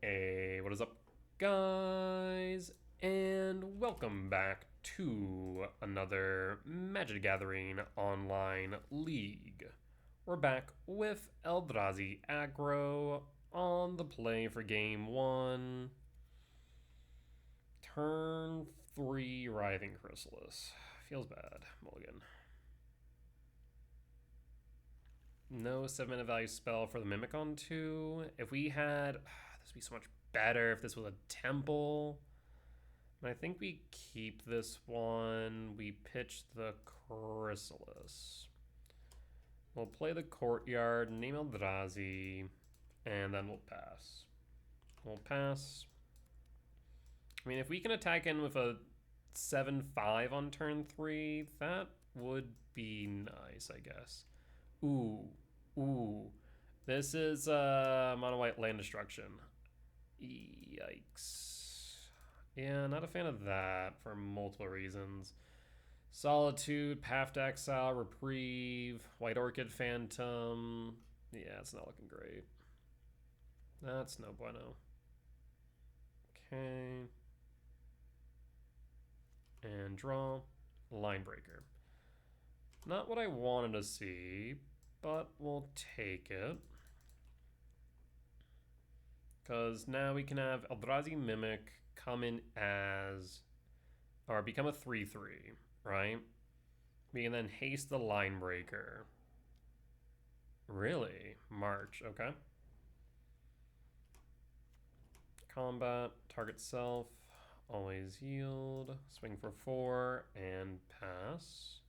Hey, what is up, guys? And welcome back to another Magic the Gathering online league. We're back with Eldrazi Aggro on the play for game one. Turn 3 Writhing Chrysalis. Feels bad. Mulligan. No 7-mana value spell for the Mimic on 2. If we had... this would be so much better if this was a Temple. I think we keep this one. We pitch the Chrysalis. We'll play the Courtyard, name Eldrazi, and then we'll pass. We'll pass. I mean, if we can attack in with a 7-5 on turn 3, that would be nice, I guess. Ooh. This is mono white land destruction. Yikes. Yeah, not a fan of that for multiple reasons. Solitude, Path to Exile, Reprieve, White Orchid Phantom. Yeah, it's not looking great. That's no bueno. Okay. And draw. Line Breaker. Not what I wanted to see, but we'll take it. Because now we can have Eldrazi Mimic come in as, or become a 3-3, right? We can then haste the Line Breaker. Really? March, okay. Combat, target self, always yield, swing for 4, and pass.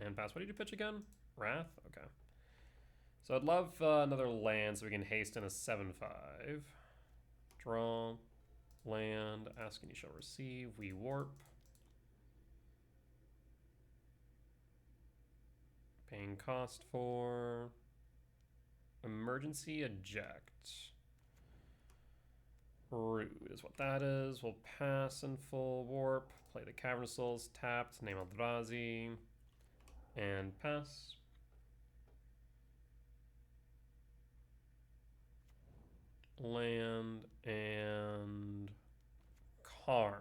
And pass, what did you pitch again? Wrath? Okay. So I'd love another land so we can haste in a 7-5. Draw, land, ask and you shall receive, we warp. Paying cost for emergency eject. Rude is what that is. We'll pass in full warp, play the Cavern Souls tapped, name Eldrazi, and pass. Land and Karn.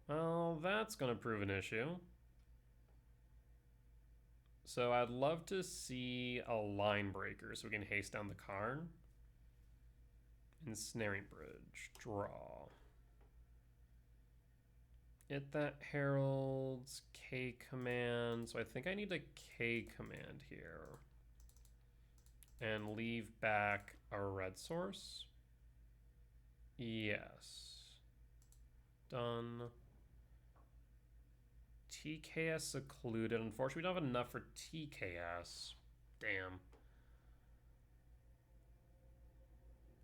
Well, that's going to prove an issue. So I'd love to see a Line Breaker so we can haste down the Karn. Ensnaring Bridge. Draw. Hit that Herald's K command. So I think I need a K command here. And leave back a red source. Yes. Done. TKS secluded. Unfortunately, we don't have enough for TKS. Damn.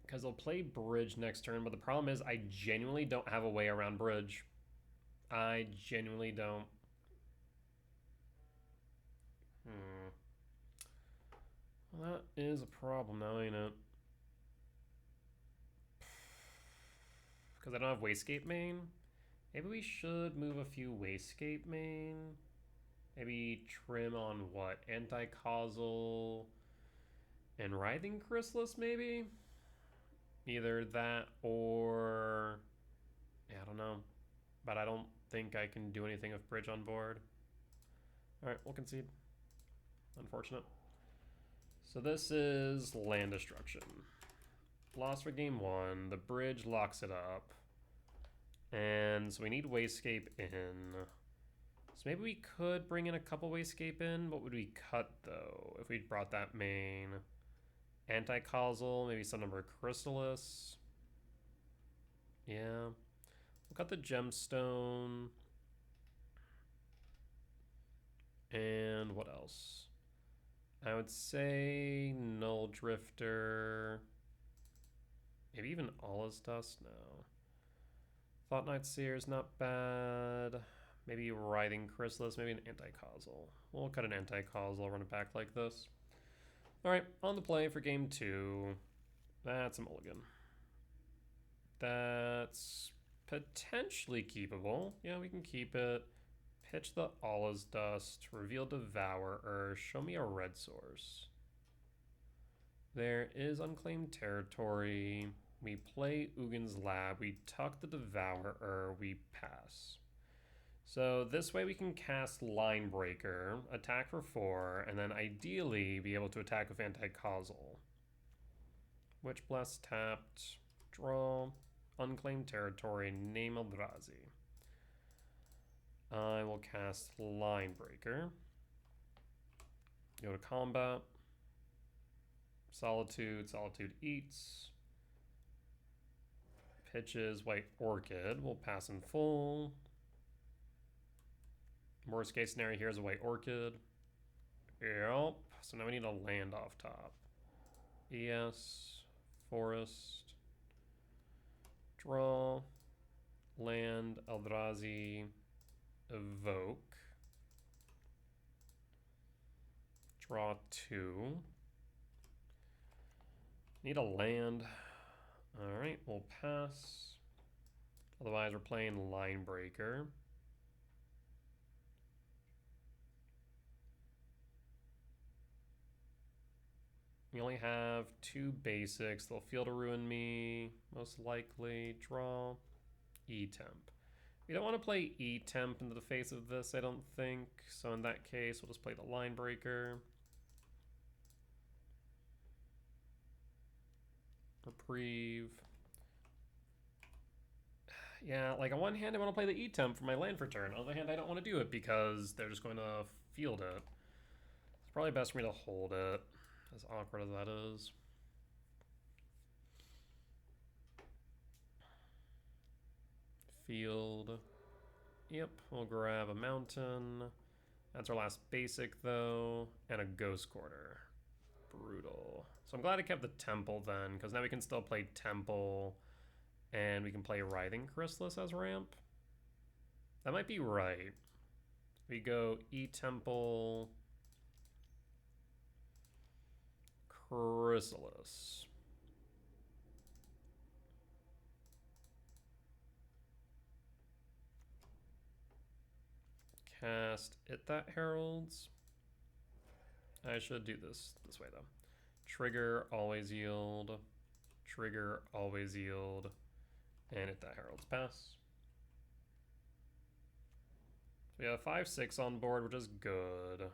Because they'll play bridge next turn, but the problem is I genuinely don't have a way around bridge. I genuinely don't. Well, that is a problem now, ain't it? Because I don't have Wastegate main. Maybe we should move a few Wastegate main. Maybe trim on what? Anti-Causal and Writhing Chrysalis, maybe? Either that or... yeah, I don't know. But I don't think I can do anything with bridge on board. Alright, we'll concede. Unfortunate. So this is land destruction. Loss for game one. The bridge locks it up. And so we need Wastegate in. So maybe we could bring in a couple Wastegate in. What would we cut, though, if we brought that main? Anti-Causal, maybe some number of Chrysalis. Yeah. We'll cut the Gemstone. And what else? I would say Null Drifter. Maybe even Allah's Dust? No. Thought Knight Seer is not bad. Maybe Writhing Chrysalis, maybe an Anti-Causal. We'll cut an Anti-Causal, run it back like this. Alright, on the play for game two. That's a mulligan. That's potentially keepable. Yeah, we can keep it. Pitch the Allah's Dust, reveal Devourer, show me a red source. There is unclaimed territory. We play Ugin's Lab. We tuck the Devourer. We pass. So this way we can cast Line Breaker, attack for 4, and then ideally be able to attack with Anti-Causal. Witch Blast tapped. Draw. Unclaimed territory. Name Eldrazi. I will cast Line Breaker. Go to combat. Solitude. Solitude eats. Pitches White Orchid. We'll pass in full. Worst case scenario here is a White Orchid. Yep. So now we need a land off top. ES. Forest. Draw. Land. Eldrazi. Evoke. Draw 2. Need a land. Alright, we'll pass. Otherwise, we're playing Line Breaker. We only have 2 basics. They'll Field of Ruin me, most likely. Draw. E-Temp. We don't want to play E-Temp into the face of this, I don't think. So in that case, we'll just play the Line Breaker. Reprieve. Yeah, like on one hand, I want to play the E-Temp for my land for turn. On the other hand, I don't want to do it because they're just going to field it. It's probably best for me to hold it, as awkward as that is. Field. Yep, we'll grab a mountain. That's our last basic, though, and a Ghost Quarter. Brutal. So I'm glad I kept the Temple then, because now we can still play Temple, and we can play Writhing Chrysalis as ramp. That might be right. We go E-Temple, Chrysalis. Cast It That Heralds. I should do this way though. Trigger, always yield. Trigger, always yield. And It That Heralds pass. So we have 5/6 on board, which is good.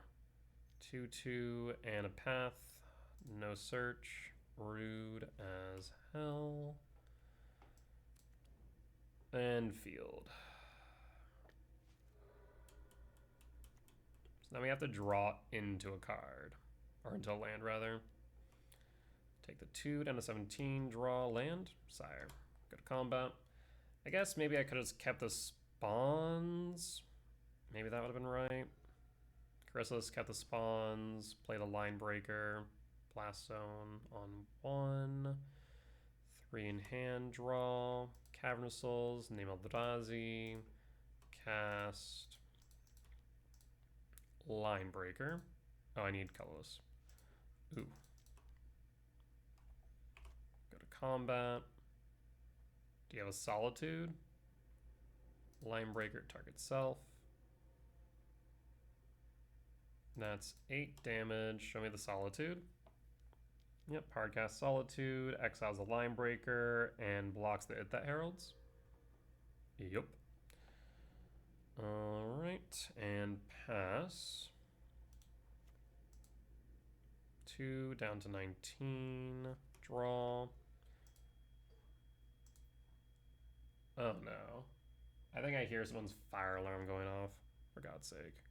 2/2 and a path. No search. Rude as hell. And field. So now we have to draw into a card. Or into a land, rather. Take the 2 down to 17. Draw land. Sire. Go to combat. I guess maybe I could have just kept the spawns. Maybe that would have been right. Chrysalis kept the spawns. Play the Line Breaker. Blast Zone on 1. 3 in hand. Draw. Cavernous Souls. Name Eldrazi. Cast Line Breaker. Oh, I need colorless. Ooh. Go to combat. Do you have a Solitude? Line Breaker, target self. That's 8 damage. Show me the Solitude. Yep, hardcast Solitude, exiles a Line Breaker, and blocks the It That Heralds. Yep. Alright, and pass. 2 down to 19. Draw. Oh no. I think I hear someone's fire alarm going off, for God's sake.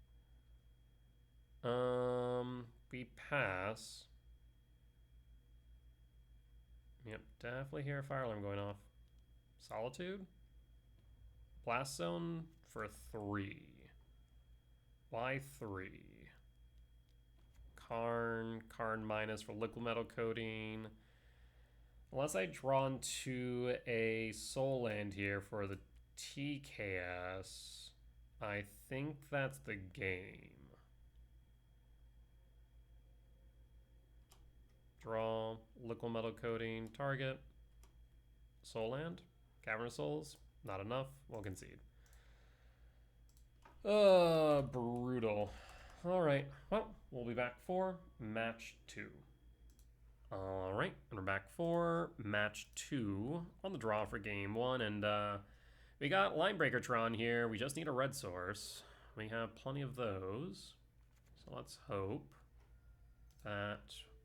We pass. Yep, definitely hear a fire alarm going off. Solitude? Blast Zone for 3. Why 3? Karn minus for liquid metal coating. Unless I draw into a soul land here for the TKS, I think that's the game. Draw, liquid metal coating, target, soul land, Cavernous Souls, not enough, we'll concede. Brutal. Alright, well, we'll be back for match 2. All right, and we're back for match 2 on the draw for game 1, and we got Linebreaker Tron here. We just need a red source. We have plenty of those, so let's hope that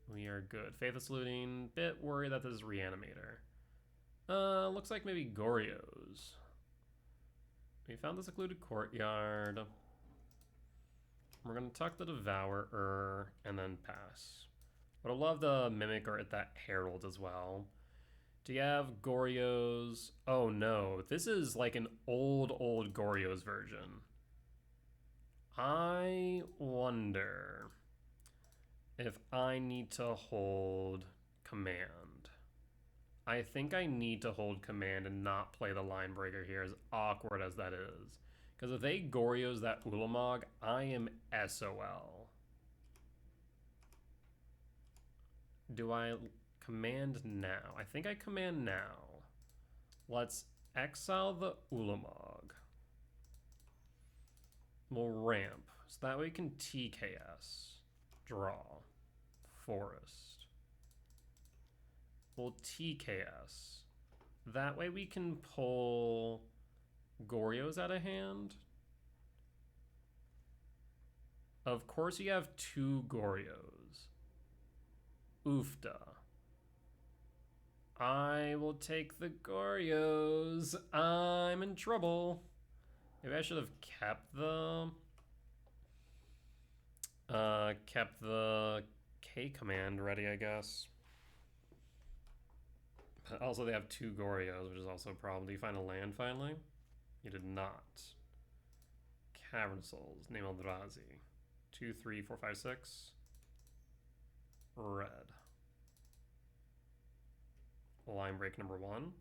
we are good. Faithless Looting, bit worried that this is Reanimator. Looks like maybe Goryo's. We found the secluded courtyard. We're gonna tuck the Devourer and then pass. But I love the Mimic or that Herald as well. Do you have Goryo's? Oh no, this is like an old Goryo's version. I wonder if I need to hold command. I think I need to hold command and not play the Linebreaker here, as awkward as that is. Because if they Goryo's that Ulamog, I am SOL. Do I command now? I think I command now. Let's exile the Ulamog. We'll ramp, so that way we can TKS. Draw. Forest. We'll TKS. That way we can pull Goryo's out of hand. Of course you have 2 Goryos. Oofda. I will take the Goryos. I'm in trouble. Maybe I should have kept the K command ready, I guess. But also they have 2 Goryos, which is also a problem. Do you find a land finally? You did not. Cavern Souls, name Eldrazi. 2, 3, 4, 5, 6. Red. Line break number 1.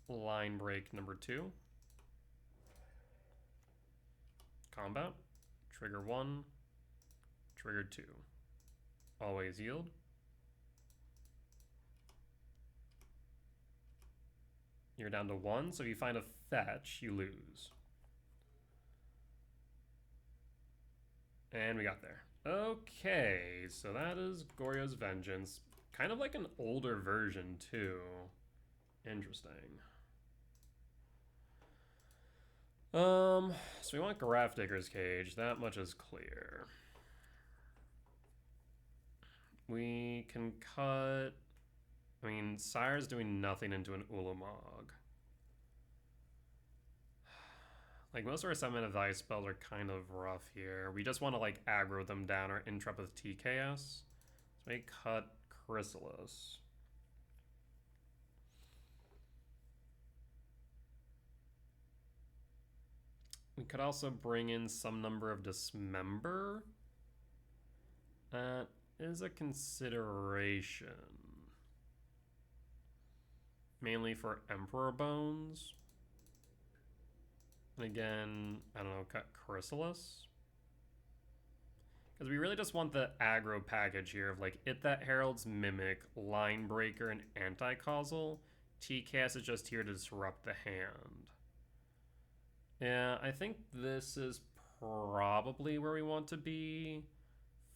Line break number 2. Combat. Trigger 1. Trigger 2. Always yield. You're down to 1, so if you find a fetch, you lose. And we got there. Okay, so that is Goryo's Vengeance. Kind of like an older version, too. Interesting. So we want Grafdigger's Cage. That much is clear. We can cut... I mean, Sire's doing nothing into an Ulamog. Like, most of our 7-mana value spells are kind of rough here. We just want to, like, aggro them down or interrupt with TKS. So we cut Chrysalis. We could also bring in some number of Dismember. That is a consideration. Mainly for Emperor Bones. And again, I don't know, cut Chrysalis. Because we really just want the aggro package here of like It That Herald's Mimic, Linebreaker, and Anti-Causal. TCAS is just here to disrupt the hand. Yeah, I think this is probably where we want to be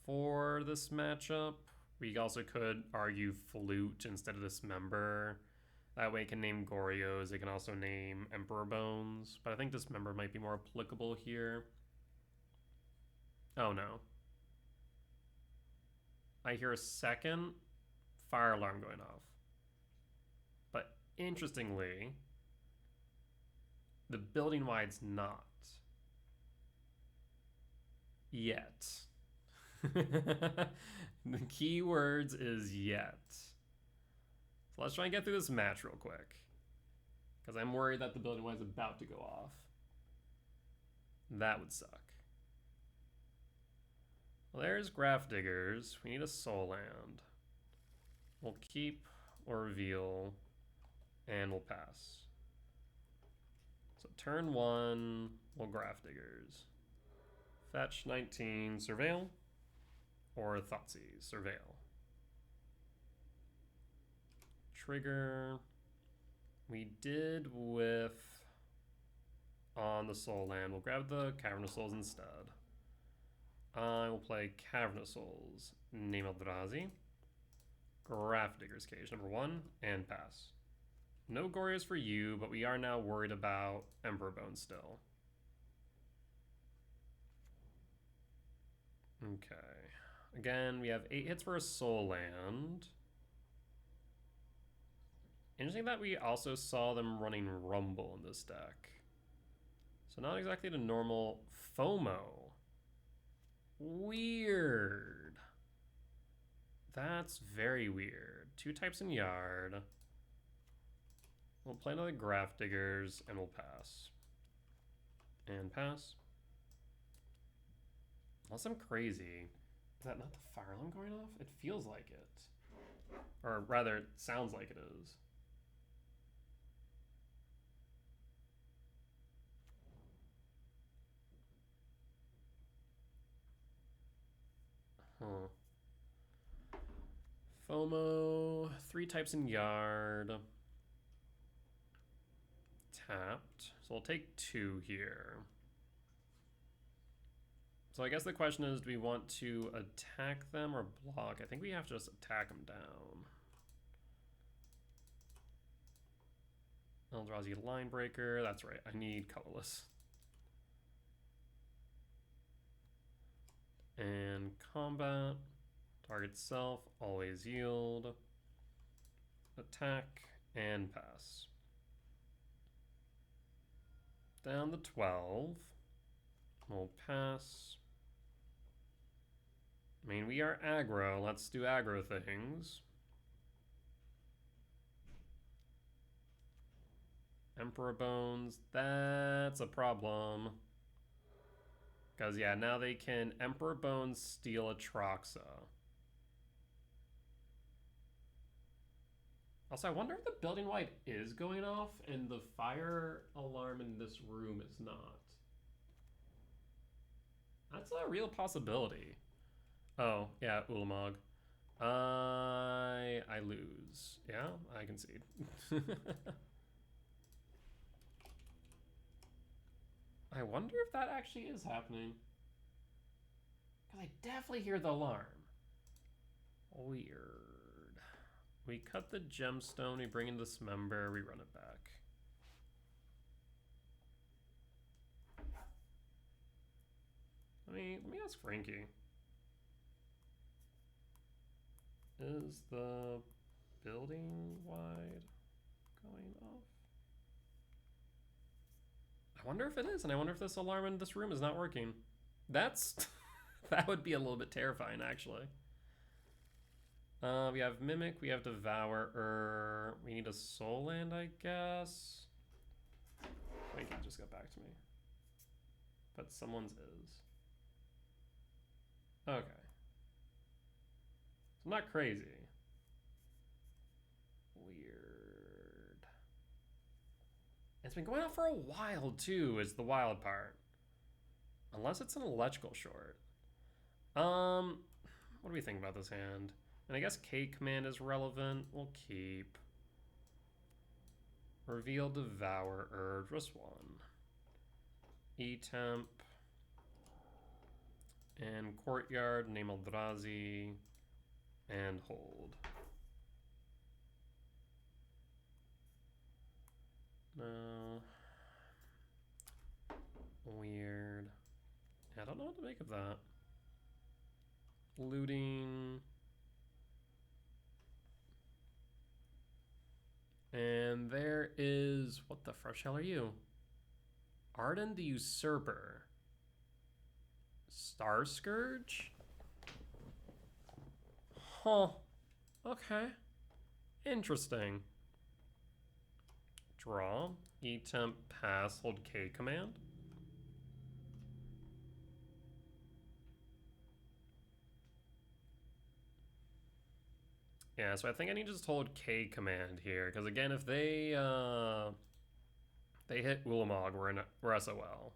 for this matchup. We also could argue Flute instead of Dismember. That way it can name Goryo's. It can also name Emperor Bones. But I think Dismember might be more applicable here. Oh no. I hear a second fire alarm going off. But interestingly, the building wide's not. Yet. The key words is yet. So let's try and get through this match real quick. Because I'm worried that the building wide's about to go off. That would suck. Well, there's Grafdiggers. We need a soul land. We'll keep or reveal, and we'll pass. So turn 1, we'll Grafdiggers. Fetch 19, Surveil, or Thoughtseize, Surveil. Trigger. We did with on the Soul Land. We'll grab the Cavernous Souls instead. I will play Cavernous Souls, name Eldrazi, Graph Digger's Cage, number 1, and pass. No Goryos for you, but we are now worried about Emperor Bone still. Okay. Again, we have 8 hits for a Soul Land. Interesting that we also saw them running Rumble in this deck. So not exactly the normal FOMO. Weird. That's very weird. 2 types in Yard. We'll play another Graph Diggers and we'll pass. And pass. Unless I'm crazy. Is that not the fire alarm going off? It feels like it. Or rather, it sounds like it is. Huh. FOMO, 3 types in Yard. Tapped. So we'll take 2 here. So I guess the question is, do we want to attack them or block? I think we have to just attack them down. Eldrazi Linebreaker, that's right, I need colorless. And combat, target self, always yield. Attack, and pass. Down to 12. We'll pass. I mean, we are aggro. Let's do aggro things. Emperor Bones, that's a problem. Because, yeah, now they can Emperor Bones steal Atraxa. Also, I wonder if the building wide is going off and the fire alarm in this room is not. That's a real possibility. Oh, yeah, Ulamog. I lose. Yeah, I concede. I wonder if that actually is happening. Because I definitely hear the alarm. Weird. We cut the gemstone, we bring in Dismember, we run it back. Let me ask Frankie. Is the building wide going off? I wonder if it is, and I wonder if this alarm in this room is not working. That's that would be a little bit terrifying, actually. We have Mimic, we have Devourer. We need a Soul Land, I guess. Frankie just got back to me. But someone's is. Okay. So not crazy. Weird. It's been going on for a while, too, is the wild part. Unless it's an electrical short. What do we think about this hand? And I guess K command is relevant. We'll keep. Reveal Devourer, just 1. E-Temp. And Courtyard, name Eldrazi. And hold. No. Weird. I don't know what to make of that. Looting. And there is, what the fresh hell are you? Arden the Usurper. Star Scourge? Huh. Okay. Interesting. Draw. E-Temp, pass, hold K command. Yeah, so I think I need to just hold K command here, because again, if they hit Ulamog, we're SOL.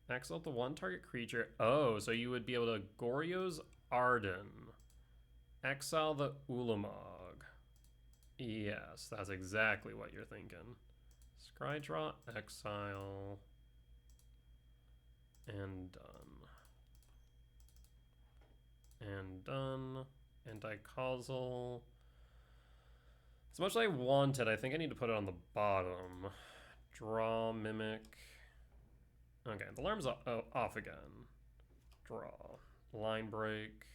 Exile the 1 target creature. Oh, so you would be able to Goryo's Arden. Exile the Ulamog. Yes, that's exactly what you're thinking. Scry draw, exile, and done. And done. Anti-causal. As much as I wanted, I think I need to put it on the bottom. Draw, mimic. Okay, the alarm's off again. Draw. Line break.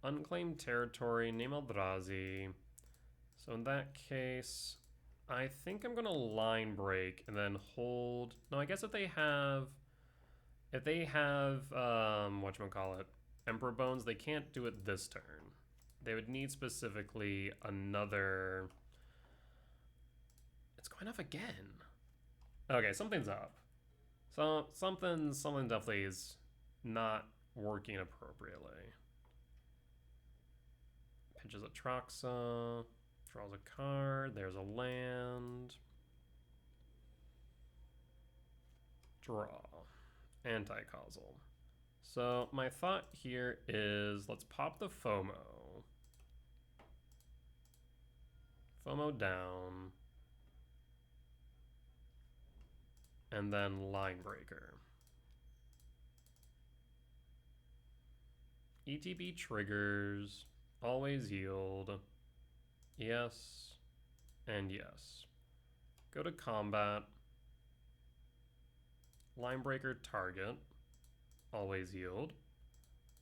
Unclaimed territory, name Eldrazi. So in that case, I think I'm gonna line break and then hold. No, I guess if they have whatchamacallit, Emperor Bones, they can't do it this turn. They would need specifically another. It's going off again. Okay, something's up. So something definitely is not working appropriately. Pinches a Troxa, draws a card, there's a land. Draw. Anti-causal. So my thought here is let's pop the FOMO. FOMO down. And then line breaker. ETB triggers. Always yield. Yes. And yes. Go to combat. Line breaker target. Always yield.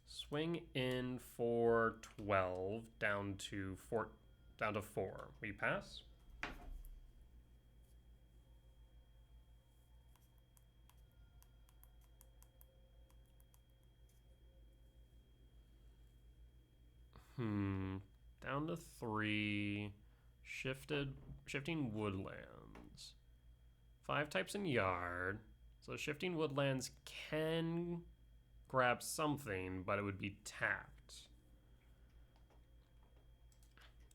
Swing in for 12 down to 4. We pass. Down to 3. Shifting woodlands. 5 types in yard. So shifting woodlands can grab something, but it would be tapped.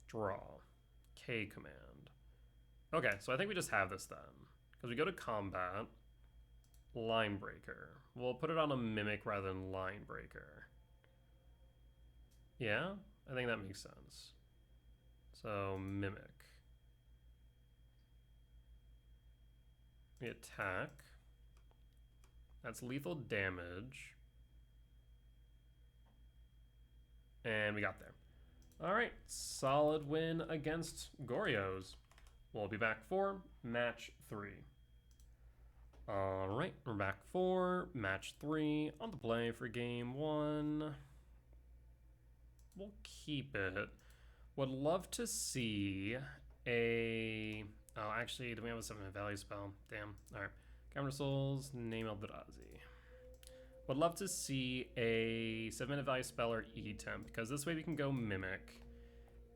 Draw. K command. Okay, so I think we just have this then. Because we go to combat. Line breaker. We'll put it on a mimic rather than line breaker. Yeah, I think that makes sense. So mimic. We attack. That's lethal damage. And we got there. All right, solid win against Goryos. We'll be back for match 3. All right, we're back for match 3 on the play for game 1. We'll keep it. Would love to see a... Oh, actually, do we have a 7-minute value spell? Damn. All right. Camera Souls, name Eldrazi. Would love to see a 7-minute value spell or E-Temp, because this way we can go Mimic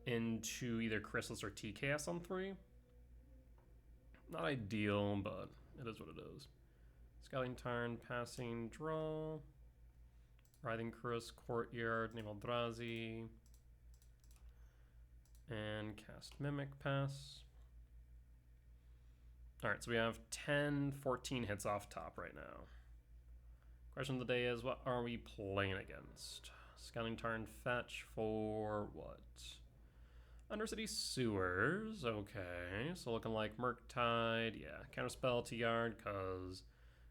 into either Chrysalis or TKS on 3. Not ideal, but it is what it is. Scouting Tarn, passing, draw. Writhing Chris, Courtyard, name Eldrazi. And cast Mimic, pass. Alright, so we have 10, 14 hits off top right now. Question of the day is, what are we playing against? Scouting Tarn, fetch for what? Undercity Sewers, okay. So looking like Murktide, yeah. Counterspell to Yard, because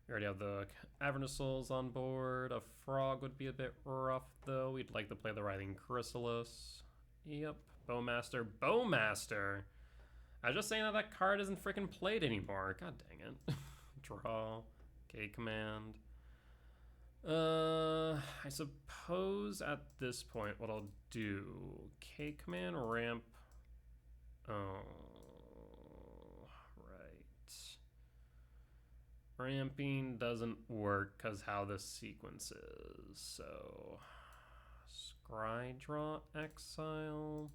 we already have the Avernus Souls on board. A Frog would be a bit rough, though. We'd like to play the Writhing Chrysalis. Yep. Bowmaster. Bowmaster! I was just saying that that card isn't freaking played anymore. God dang it. Draw. K command. I suppose at this point what I'll do, K command ramp. Oh, right. Ramping doesn't work because how this sequence is. So, scry draw exile.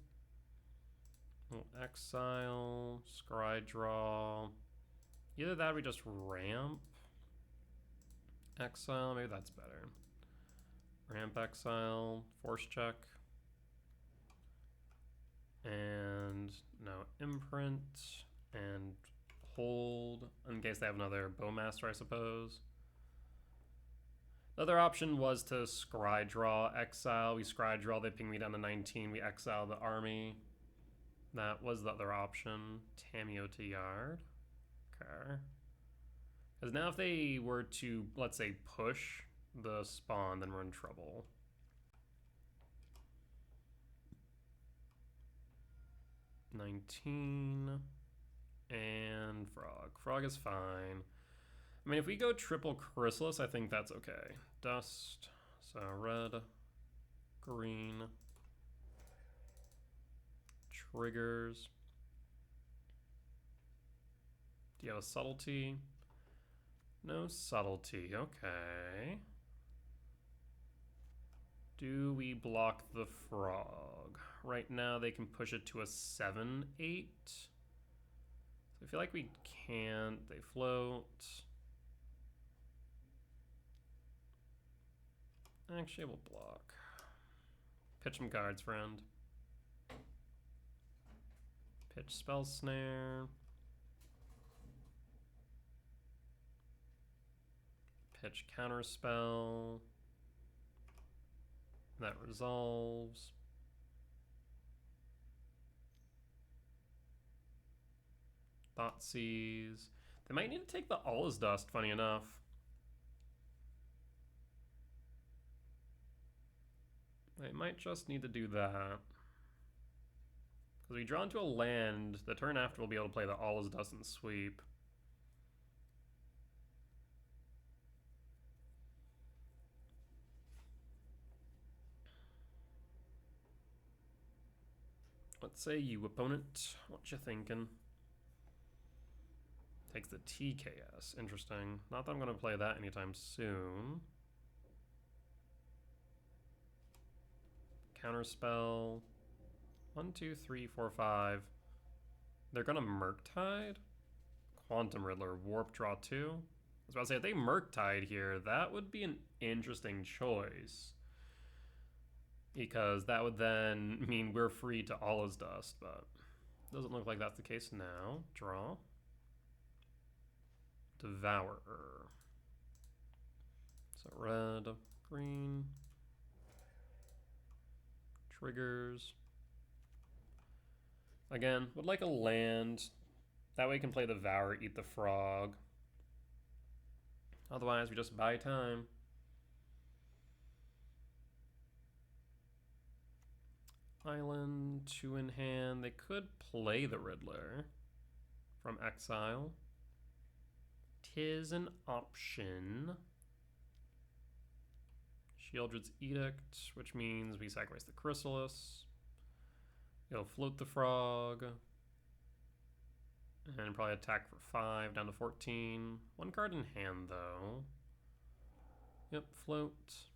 We'll exile, scry draw. Either that or we just ramp. Exile, maybe that's better. Ramp exile, force check. And no imprint. And hold in case they have another Bowmaster, I suppose. The other option was to scry draw, exile. We scry draw, they ping me down to 19. We exile the army. That was the other option. Tameo to Yard. Okay. Because now if they were to, let's say, push the spawn, then we're in trouble. $19 and Frog. Frog is fine. I mean, if we go triple Chrysalis, I think that's okay. Dust, so red, green, triggers. Do you have a subtlety? No subtlety, okay. Do we block the frog? Right now they can push it to a 7/8. So I feel like we can't. They float. Actually, we'll block. Pitch some cards, friend. Pitch Spell Snare. Pitch Counterspell. That resolves. Thoughtseize. They might need to take the All is Dust, funny enough. They might just need to do that. Because we draw into a land, the turn after we'll be able to play the All is Dust and sweep. What say you, opponent? What you thinking? Takes the TKS. Interesting. Not that I'm going to play that anytime soon. Counterspell. 1, 2, 3, 4, 5. They're going to Murktide? Quantum Riddler. Warp draw 2. I was about to say, if they Murktide here, that would be an interesting choice. Because that would then mean we're free to All is Dust, but doesn't look like that's the case now. Draw. Devourer. So red, green. Triggers. Again, would like a land. That way we can play the Devour, eat the frog. Otherwise, we just buy time. Island, 2 in hand. They could play the Riddler from exile. 'Tis an option. Sheoldred's Edict, which means we sacrifice the Chrysalis. It'll float the frog. And probably attack for 5, down to 14. 1 card in hand, though. Yep, float.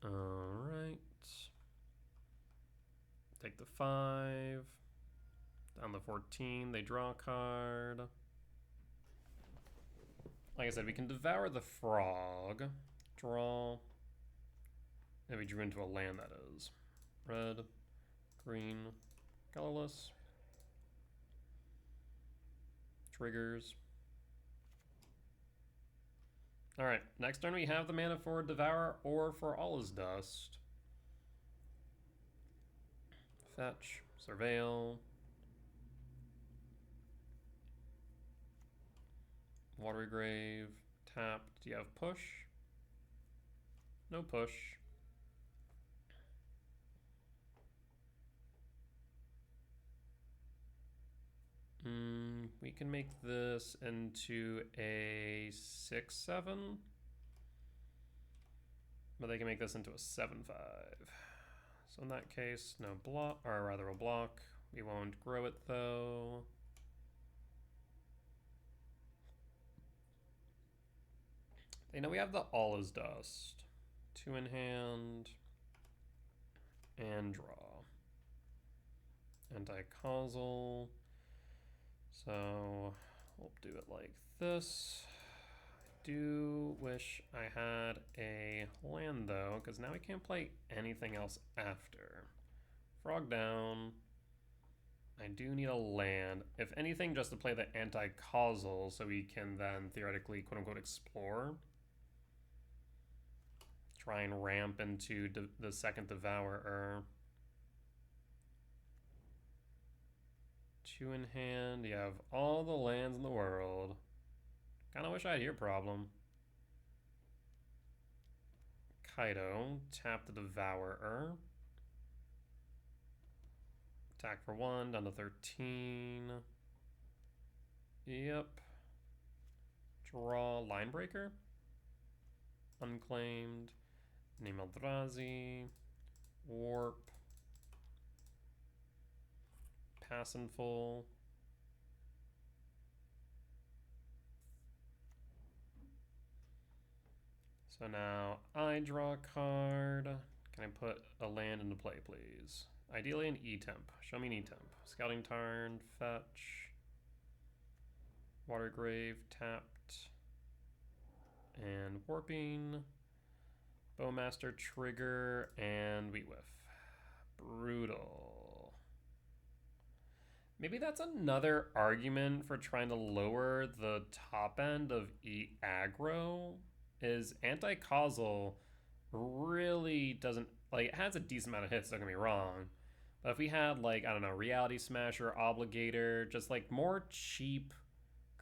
Alright. Take the 5. Down the 14, they draw a card. Like I said, we can devour the frog. Draw. And we drew into a land, that is. Red, green, colorless. Triggers. Alright, next turn we have the mana for Devour or for All is Dust. Fetch, Surveil. Watery Grave, tapped. Do you have push? No push. We can make this into a 6/7. But they can make this into a 7/5. So in that case, no block, or rather a block. We won't grow it though. They know we have the All is Dust. 2 in hand. And draw. Anti-causal. So we'll do it like this. I do wish I had a land though, because now we can't play anything else after. Frog down. I do need a land. If anything, just to play the anti-causal so we can then theoretically quote-unquote explore. Try and ramp into the second Devourer. 2 in hand. You have all the lands in the world. Kinda wish I had your problem. Kaido. Tap the Devourer. Attack for 1, down to 13. Yep. Draw Linebreaker. Unclaimed. Name Eldrazi. Warp. Pass in full. So now I draw a card. Can I put a land into play, please? Ideally an E-Temp. Show me an E-Temp. Scouting Tarn, fetch. Watergrave, tapped. And warping. Bowmaster, trigger, and we whiff. Brutal. Maybe that's another argument for trying to lower the top end of Aggro, is anti-causal really doesn't, like, it has a decent amount of hits, don't get me wrong. But if we had, like, I don't know, Reality Smasher, Obligator, just, like, more cheap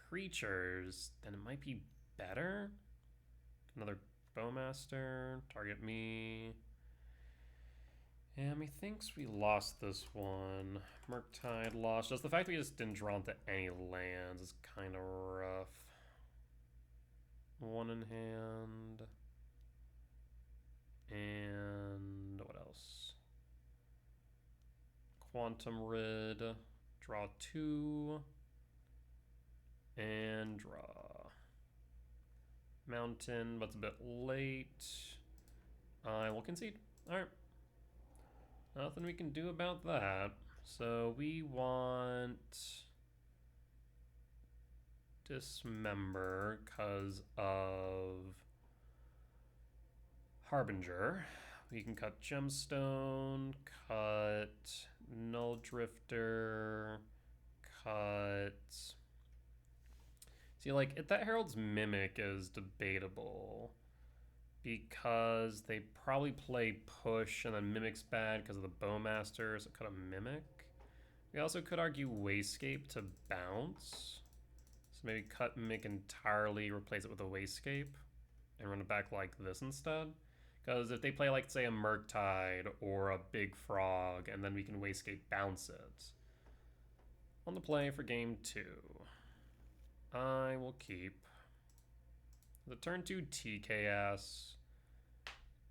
creatures, then it might be better. Another Bowmaster, target me. Yeah, methinks we lost this one. Murktide lost. Just the fact that we just didn't draw into any lands is kind of rough. 1 in hand. And what else? Quantum Rid. Draw 2. And draw. Mountain, but it's a bit late. I will concede. Alright. Nothing we can do about that. So we want Dismember because of Harbinger. We can cut Gemstone, cut Null Drifter, cut... See, like, if that Herald's Mimic is debatable because they probably play push and then Mimic's bad because of the Bowmaster, so cut a Mimic. We also could argue Wayscape to bounce. So maybe cut Mimic entirely, replace it with a Wayscape, and run it back like this instead. Because if they play, like, say, a Murktide or a Big Frog, and then we can Wayscape bounce it. On the play for game 2. I will keep the turn 2 TKS.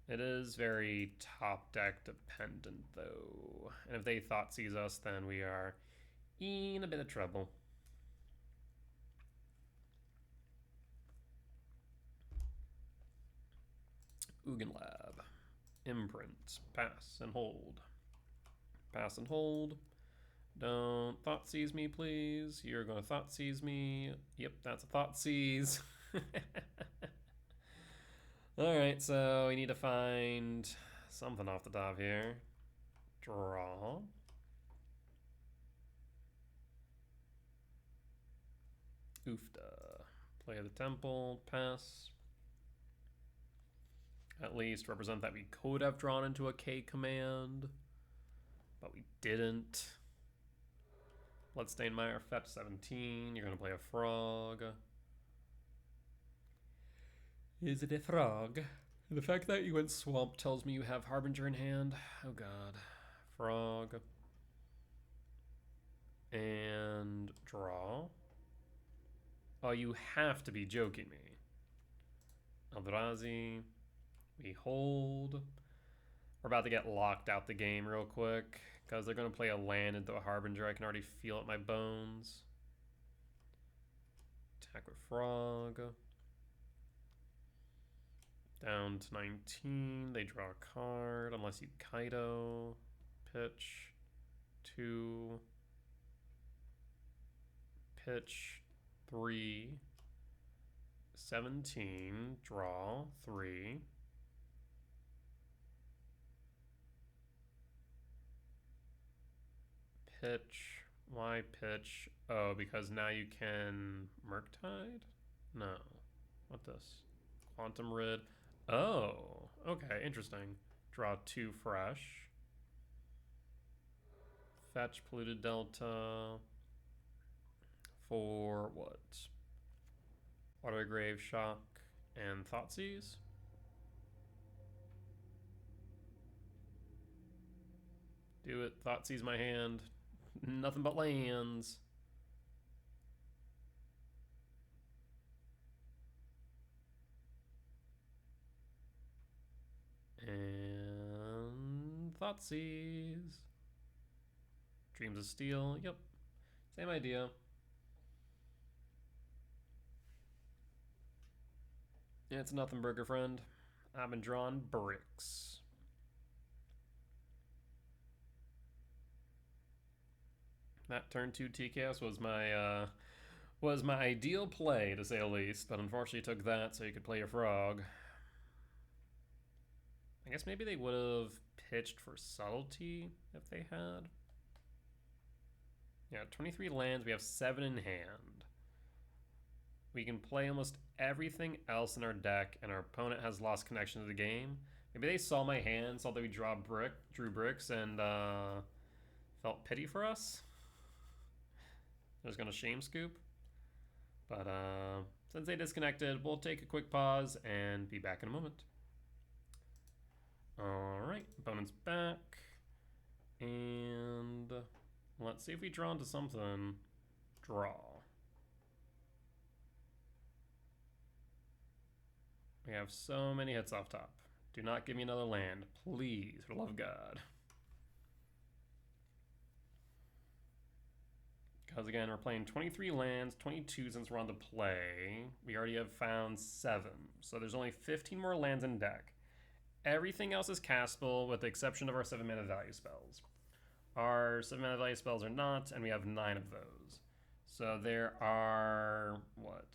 It is very top deck dependent, though. And if they Thoughtseize us, then we are in a bit of trouble. Ugin Lab. Imprint. Pass and hold. Pass and hold. Don't Thoughtseize me, please. You're going to Thoughtseize me. Yep, that's a Thoughtseize. Alright, so we need to find something off the top here. Draw. Oofda. Play the temple. Pass. At least represent that we could have drawn into a K command, but we didn't. Bloodstainmire, fetch 17. You're going to play a frog. Is it a frog? The fact that you went swamp tells me you have Harbinger in hand. Oh god. Frog. And draw. Oh, you have to be joking me. Eldrazi. We hold. We're about to get locked out the game real quick because they're going to play a land into a Harbinger. I can already feel it in my bones. Attack with frog. Down to 19. They draw a card unless you Kaido. Pitch. 2. Pitch. 3. 17. Draw. 3. Pitch. Why pitch? Oh, because now you can Murktide? No. What this? Quantum Rid. Oh, okay, interesting. Draw 2 fresh. Fetch Polluted Delta. for what? Autograve, Shock, and Thoughtseize. Do it. Thoughtseize my hand. Nothing but lands. And Thoughtseize. Dreams of Steel. Yep. Same idea. It's nothing, burger friend. I've been drawing bricks. That turn 2 TKS was my ideal play, to say the least, but unfortunately took that so you could play your frog. I guess maybe they would have pitched for subtlety if they had. Yeah, 23 lands. We have 7 in hand. We can play almost everything else in our deck, and our opponent has lost connection to the game. Maybe they saw my hand, saw that we drew bricks, and felt pity for us. They're just gonna shame scoop. But since they disconnected, we'll take a quick pause and be back in a moment. Alright, opponent's back. And let's see if we draw into something. Draw. We have so many hits off top. Do not give me another land, please, for the love of God. Because again, we're playing 23 lands, 22 since we're on the play. We already have found 7. So there's only 15 more lands in deck. Everything else is castable with the exception of our 7 mana value spells. Our 7 mana value spells are not, and we have 9 of those. So there are, what?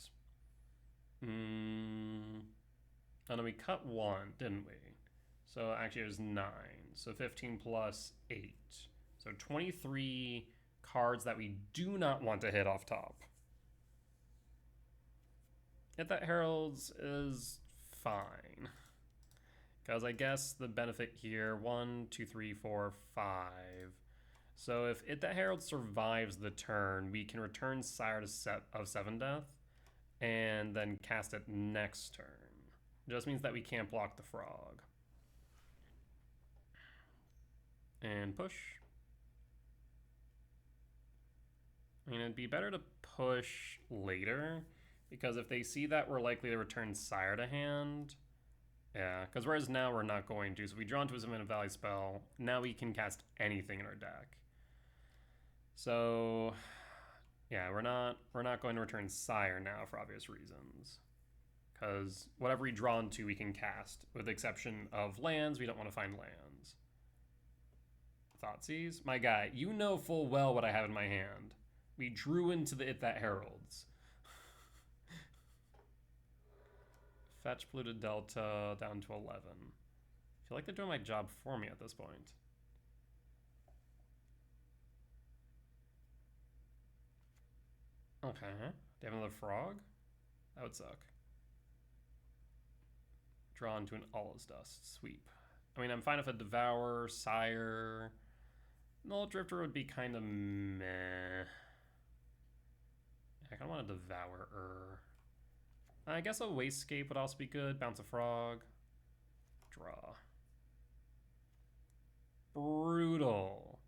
Oh no, we cut 1, didn't we? So actually it was 9. So 15 plus 8. So 23 cards that we do not want to hit off top. Hit that Heralds is fine. Because I guess the benefit here, 1, 2, 3, 4, 5. So if It That Herald survives the turn, we can return Sire of 7 Death and then cast it next turn. It just means that we can't block the frog. And push. I mean, it'd be better to push later, because if they see that we're likely to return Sire to hand, yeah, because whereas now we're not going to. So if we draw into a Summon Valley spell, now we can cast anything in our deck. So yeah, we're not going to return Sire now for obvious reasons. Because whatever we draw into, we can cast, with the exception of lands. We don't want to find lands. Thoughtseize? My guy, you know full well what I have in my hand. We drew into the It That Heralds. Fetch Polluted Delta down to 11. I feel like they're doing my job for me at this point. Okay. Do you have another frog? That would suck. Draw into an Allah's Dust. Sweep. I mean, I'm fine if a Devour, Sire. Null Drifter would be kind of meh. I kind of want a Devourer. I guess a Wastegate would also be good. Bounce a frog. Draw. Brutal.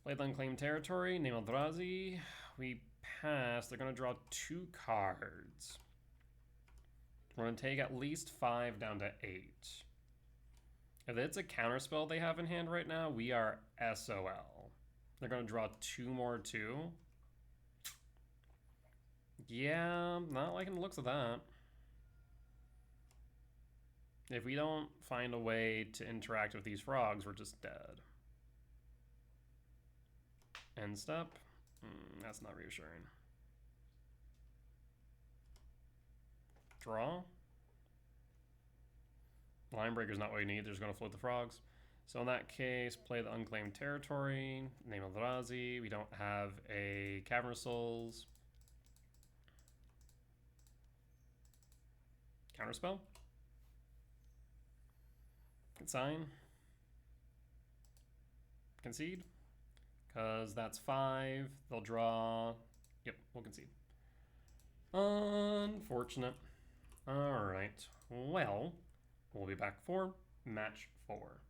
Play the Unclaimed Territory. Name Eldrazi. We pass. They're going to draw 2 cards. We're going to take at least 5 down to 8. If it's a counterspell they have in hand right now, we are SOL. They're going to draw 2 more too. Yeah, not liking the looks of that. If we don't find a way to interact with these frogs, we're just dead. End step? That's not reassuring. Draw. Line Breaker's not what we need. They're just going to float the frogs. So in that case, play the Unclaimed Territory. Name Eldrazi. We don't have a Cavern of Souls. Counterspell. Consign. Concede. Because that's 5. They'll draw. Yep, we'll concede. Unfortunate. Alright, well, we'll be back for match 4.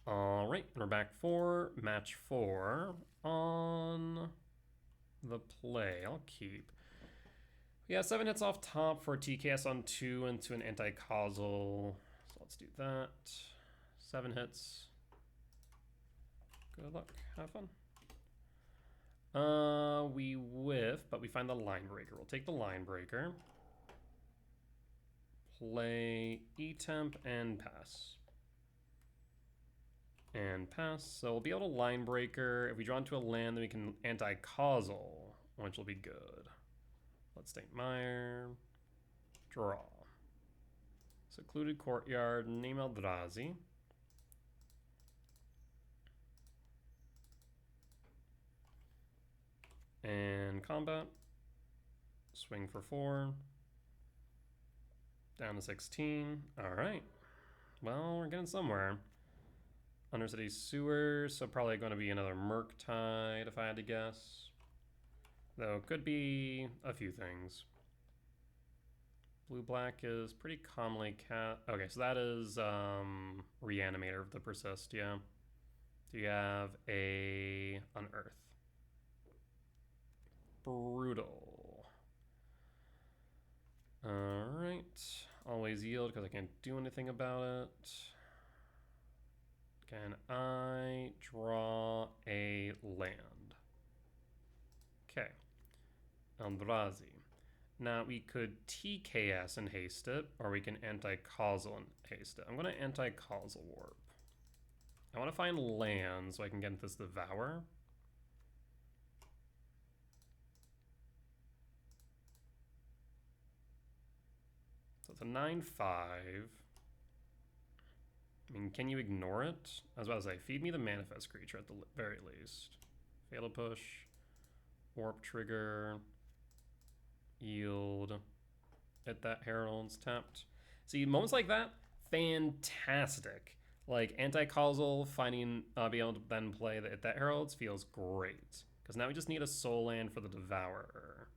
Alright, we're back for match 4 on the play. I'll keep. Yeah, 7 hits off top for TKS on 2 into an anti-causal. So let's do that. 7 hits. Good luck. Have fun. We whiff, but we find the line breaker. We'll take the line breaker. Play E-temp and pass. And pass. So we'll be able to line breaker. If we draw into a land, then we can anti-causal, which will be good. Let's take Mire. Draw. Secluded Courtyard. Name Eldrazi. And combat. Swing for 4. Down to 16. Alright. Well, we're getting somewhere. Undercity Sewers, so probably going to be another Murktide if I had to guess. Though it could be a few things. Blue-black is pretty commonly cast. Okay, so that is Reanimator of the Persist, yeah. Do you have a Unearth? Brutal. Alright. Always yield because I can't do anything about it. Can I draw a land? Okay. Eldrazi. Now we could TKS and haste it, or we can anti-causal and haste it. I'm going to anti-causal warp. I want to find land so I can get this Devour. So it's a 9/5. I mean, can you ignore it? I was about to say, feed me the manifest creature at the very least. Fatal push, warp trigger, yield. Hit that herald's tapped. See, moments like that, fantastic. Like anti-causal, being able to then play the Hit That Heralds feels great. Because now we just need a soul land for the Devourer.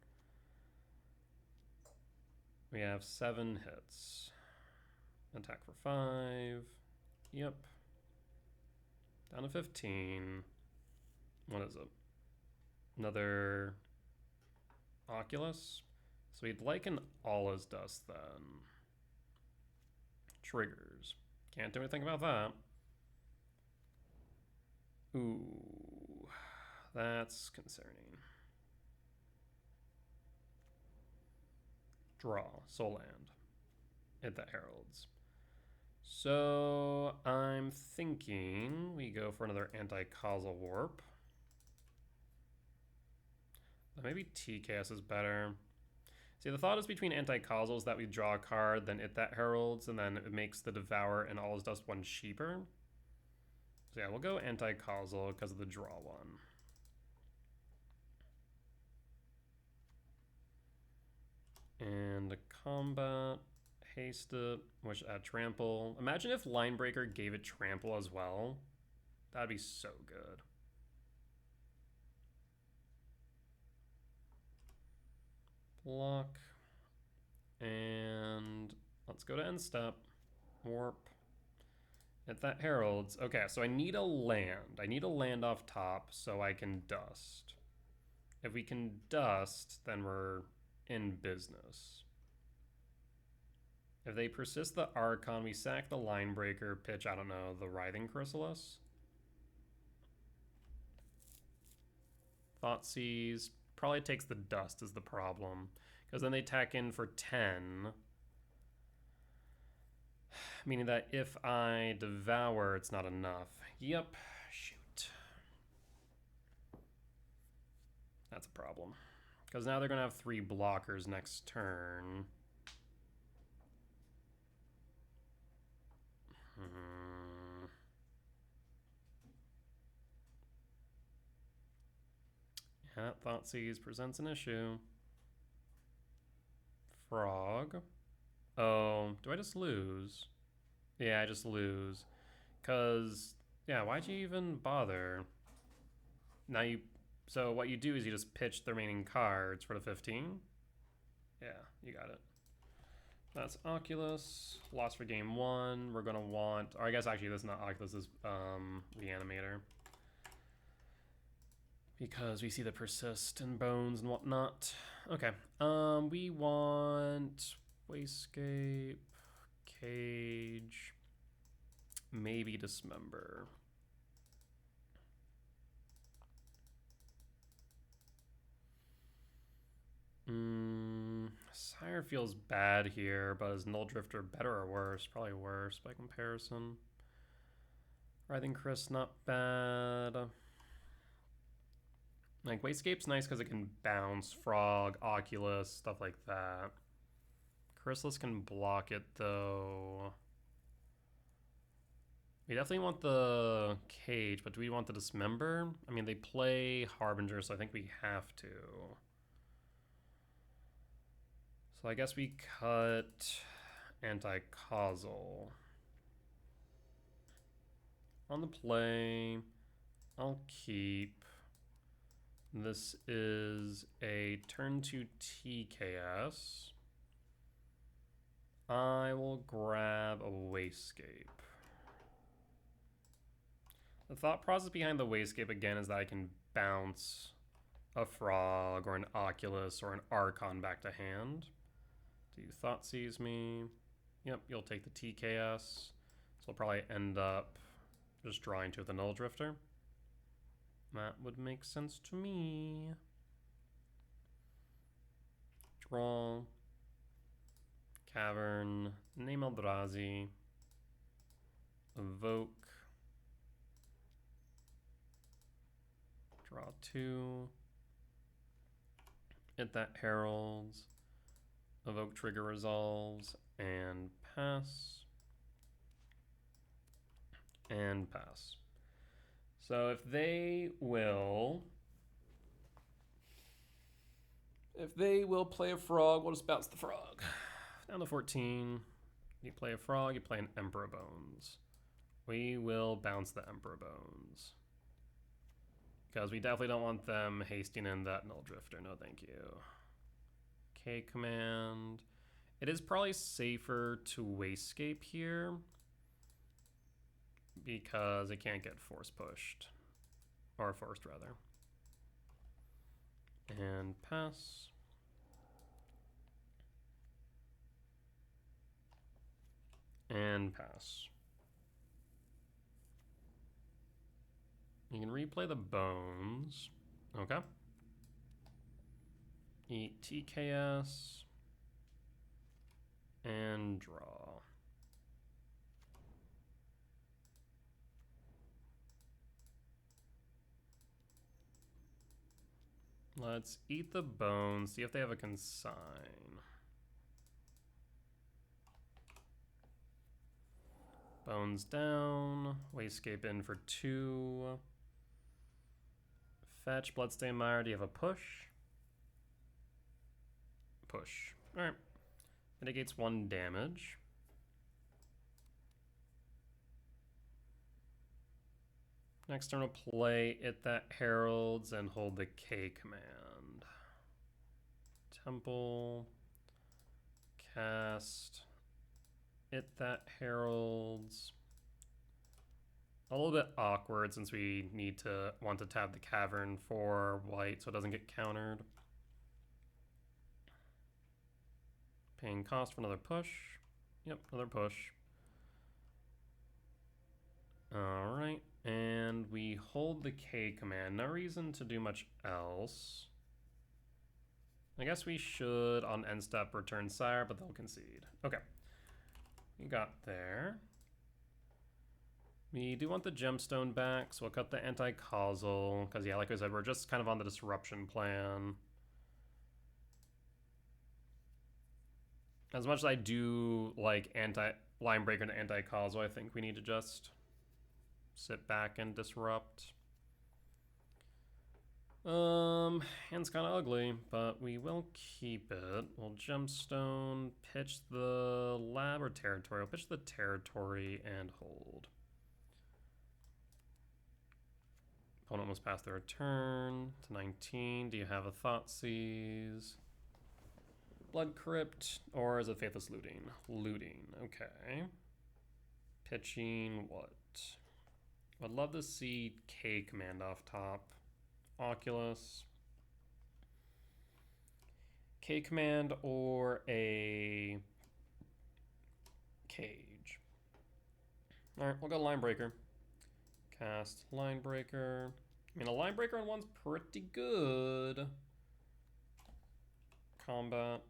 We have 7 hits. Attack for 5. Yep. Down to 15. What is it? Another Oculus? So we'd like an All Is Dust then. Triggers. Can't do anything about that. Ooh. That's concerning. Draw. Soul Land. Hit that Heralds. So I'm thinking we go for another anti-causal warp. But maybe TKS is better. See, the thought is between anti-causals that we draw a card, then Hit That Heralds, and then it makes the Devour and All Is Dust one cheaper. So yeah, we'll go anti-causal because of the draw one. And combat. Haste it, which add trample. Imagine if Linebreaker gave it trample as well. That'd be so good. Block. And let's go to end step. Warp. Hit that Heralds. Okay, so I need a land. I need a land off top so I can dust. If we can dust, then we're in business. If they persist the Archon, we sack the Linebreaker, pitch, I don't know, the Writhing Chrysalis. Thoughtseize probably takes the dust is the problem. Because then they tack in for 10. Meaning that if I Devour, it's not enough. Yep, shoot. That's a problem. Because now they're going to have 3 blockers next turn. Yeah, Thoughtseize presents an issue. Frog. Oh, do I just lose? Yeah, I just lose. Because, yeah, why'd you even bother? Now you So what you do is you just pitch the remaining cards for the 15. Yeah, you got it. That's Oculus. Lost for game 1. We're gonna want, or I guess actually this is not Oculus, this is Reanimator. Because we see the persist and bones and whatnot. Okay. We want Wasescape, Cage, maybe Dismember. Sire feels bad here, but is Null Drifter better or worse? Probably worse by comparison. Writhing Chris, not bad. Like, Wasescape's nice because it can bounce, Frog, Oculus, stuff like that. Chrysalis can block it, though. We definitely want the Cage, but do we want the Dismember? I mean, they play Harbinger, so I think we have to. So I guess we cut Anti-Causal. On the play, I'll keep. This is a turn 2 TKS. I will grab a Wasescape. The thought process behind the Wasescape again is that I can bounce a Frog or an Oculus or an Archon back to hand. Do you Thoughtseize me? Yep, you'll take the TKS. So I'll probably end up just drawing to the Null Drifter. That would make sense to me. Draw. Cavern. Name Eldrazi. Evoke. Draw 2. Hit that Heralds. Evoke trigger resolves. And pass. And pass. So if they will play a Frog, we'll just bounce the Frog. Down to 14. You play a Frog, you play an Emperor Bones. We will bounce the Emperor Bones. Because we definitely don't want them hasting in that Null Drifter. No, thank you. K command. It is probably safer to Wasescape here, because it can't get force pushed. Or forced, rather. And pass. And pass. You can replay the bones. Okay. Eat TKS. And draw. Let's eat the bones, see if they have a consign. Bones down, Wasescape in for 2. Fetch, Bloodstained Mire, do you have a push? Push. Alright. Mitigates 1 damage. Next turn, we'll play It That Heralds and hold the K command. Temple. Cast. It That Heralds. A little bit awkward since we want to tap the Cavern for white so it doesn't get countered. Paying cost for another push. Yep, another push. Alright, and we hold the K command. No reason to do much else. I guess we should, on end step, return Sire, but they'll concede. Okay. We got there. We do want the gemstone back, so we'll cut the anti-causal, because yeah, like I said, we're just kind of on the disruption plan. As much as I do like line breaker and anti-causal, I think we need to just sit back and disrupt. Hand's kind of ugly, but we will keep it. We'll gemstone, pitch the lab or territory. We'll pitch the territory and hold. Opponent must pass their turn to 19. Do you have a Thoughtseize? Blood Crypt, or is it Faithless Looting? Looting, okay. Pitching what? I'd love to see K command off top. Oculus. K command or a Cage. Alright, we'll go Linebreaker. Cast Linebreaker. I mean, a Linebreaker on one's pretty good. Combat.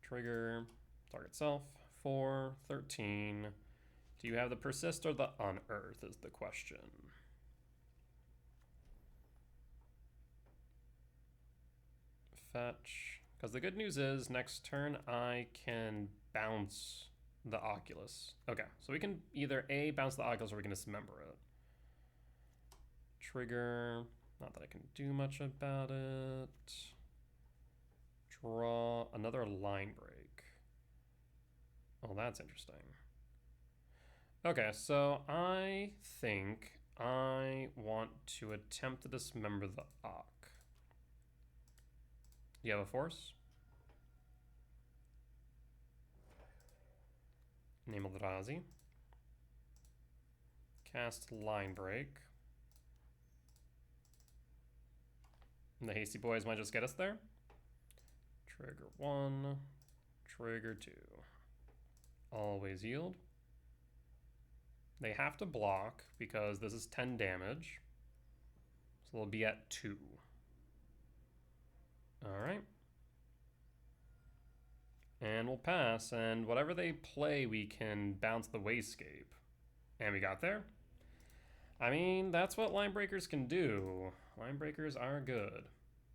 Trigger. Target self. 4, 13. Do you have the Persist or the Unearth is the question. Fetch. Because the good news is, next turn I can bounce the Oculus. Okay, so we can either A, bounce the Oculus, or we can dismember it. Trigger. Not that I can do much about it. Draw another line break. Oh, that's interesting. Okay, so I think I want to attempt to dismember the Ock. Do you have a force? Name Eldrazi. Cast Line Break. And the Hasty Boys might just get us there. Trigger 1. Trigger 2. Always yield. They have to block because this is 10 damage. So they'll be at 2. Alright. And we'll pass, and whatever they play, we can bounce the Wayscape. And we got there. I mean, that's what line breakers can do. Line breakers are good.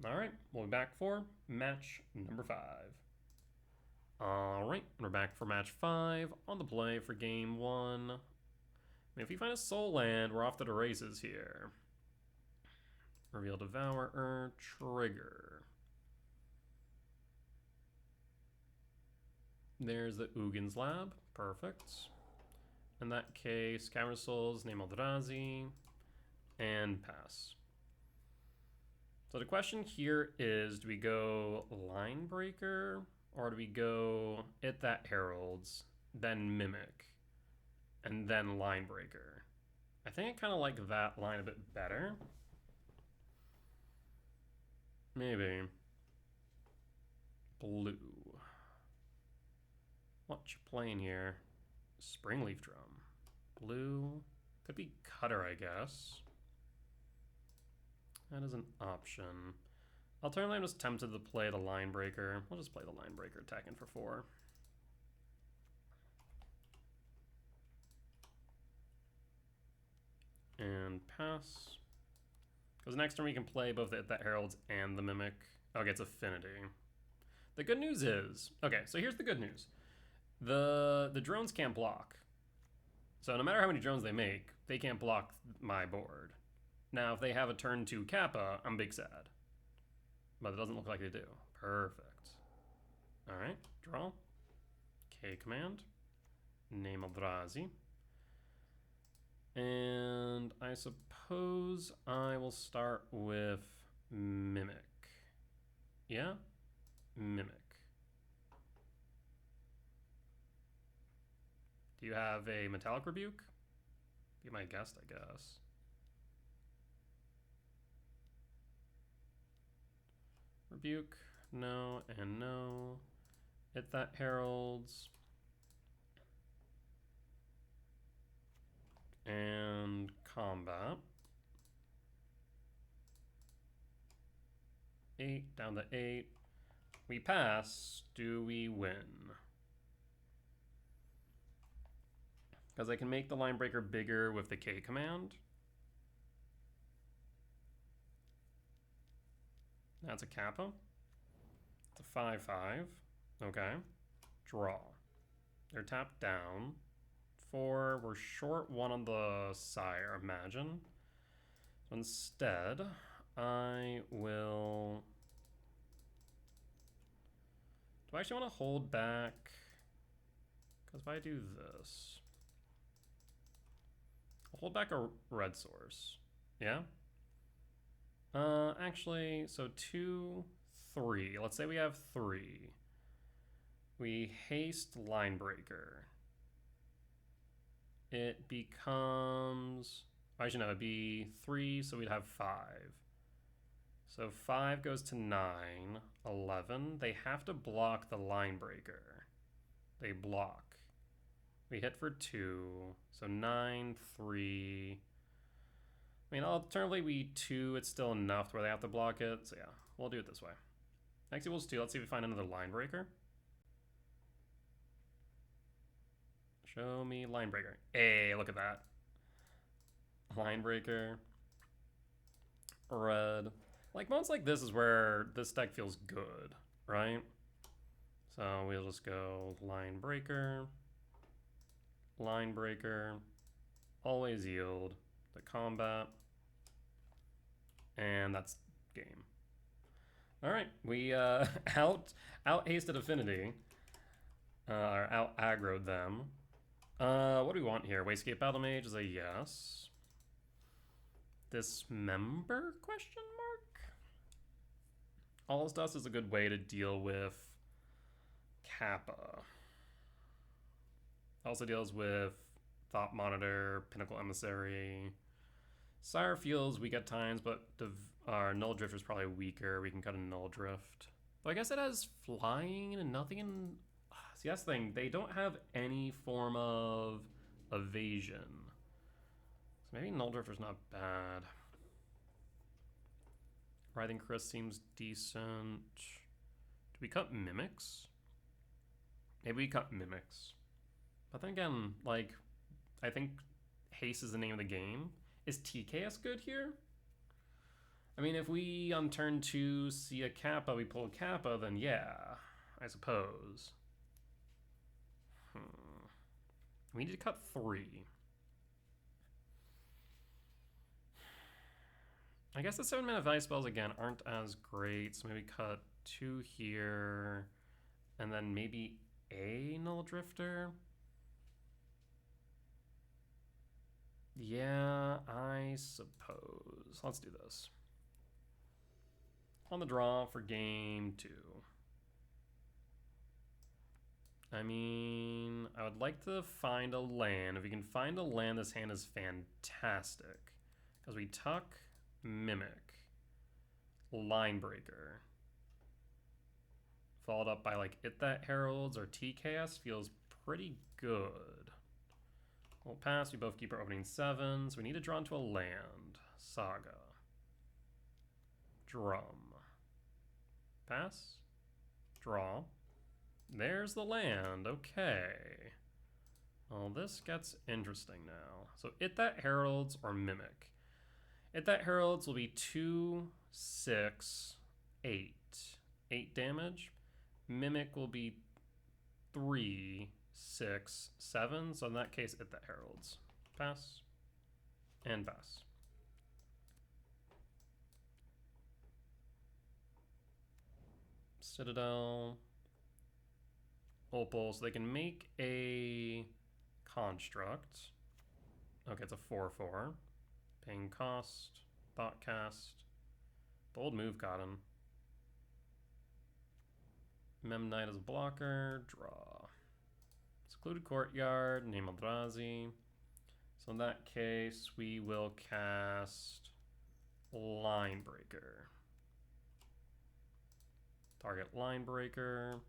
Alright, we'll be back for match number 5. Alright, we're back for match 5 on the play for game 1. I mean, if we find a soul land, we're off to the races here. Reveal Devourer, trigger. There's the Ugin's Lab, perfect. In that case, Cavern Souls, name Eldrazi, and pass. So the question here is, do we go Line Breaker, or do we go It That Heralds, then Mimic, and then Line Breaker? I think I kind of like that line a bit better. Maybe. Blue. What you playing here? Springleaf Drum. Blue. Could be Cutter, I guess. That is an option. Alternatively, I'm just tempted to play the Line Breaker. We'll just play the Line Breaker, attacking for 4. And pass. Because next turn we can play both the That Heralds and the Mimic. Okay, it's Affinity. The good news is... Okay, so here's the good news. The drones can't block. So no matter how many drones they make, they can't block my board. Now, if they have a turn 2 Kappa, I'm big sad. But it doesn't look like they do. Perfect. Alright, draw. K command. Name Eldrazi. And I suppose I will start with Mimic. Yeah? Mimic. Do you have a Metallic Rebuke? Be my guest, I guess. Rebuke, no, and no. Hit that Heralds. And combat. 8, down to 8. We pass. Do we win? Because I can make the Line Breaker bigger with the K command. That's a Kappa. It's a 5/5. Okay. Draw. They're tapped down. 4. We're short 1 on the sire, imagine. So instead, I will... Do I actually want to hold back? Because if I do this... I'll hold back a red source. Yeah? Actually, so 2, 3. Let's say we have 3. We haste Linebreaker. It becomes... Actually, no, it'd be 3, so we'd have 5. So 5 goes to 9, 11. They have to block the Linebreaker. They block. We hit for 2, so 9, 3. I mean, alternatively, we 2, it's still enough to where they have to block it. So yeah, we'll do it this way. X equals 2. Let's see if we find another Linebreaker. Show me Linebreaker. Hey, look at that. Linebreaker. Red. Like, moments like this is where this deck feels good, right? So we'll just go Linebreaker. Linebreaker. Always yield. The combat. And that's game. Alright, we out hasted Affinity. Or out aggroed them. What do we want here? Wastegate Battle Mage is a yes. Dismember? Question mark? All's Dust is a good way to deal with Kappa. Also deals with Thought Monitor, Pinnacle Emissary. Sire feels weak at times, but our Null Drift is probably weaker. We can cut a Null Drift. But I guess it has flying and nothing in... See, that's the thing. They don't have any form of evasion. So maybe Null Drifter's not bad. Writhing Crest seems decent. Do we cut Mimics? Maybe we cut Mimics. But then again, like, I think Haste is the name of the game. Is TKS good here? I mean, if we on turn 2 see a Kappa, we pull a Kappa, then yeah, I suppose. We need to cut 3. I guess the 7-mana value spells, again, aren't as great, so maybe cut 2 here, and then maybe a Null Drifter? Yeah, I suppose. Let's do this. On the draw for game 2. I mean, I would like to find a land. If we can find a land, this hand is fantastic. Because we tuck, Mimic, Linebreaker. Followed up by like It That Heralds or TKS feels pretty good. We'll pass, we both keep our opening 7, so we need to draw into a land. Saga. Drum. Pass. Draw. There's the land, okay. Well, this gets interesting now. So It That Heralds or Mimic. It That Heralds will be 2, 6, 8. 8 damage. Mimic will be 3, 6, 7. So in that case, It That Heralds. Pass. And pass. Citadel. Opal, so they can make a construct. Okay, it's a 4/4. Paying cost, Thoughtcast. Bold move got him. Mem Knight as a blocker, draw. Secluded Courtyard, name Eldrazi. So in that case, we will cast Linebreaker. Target Linebreaker.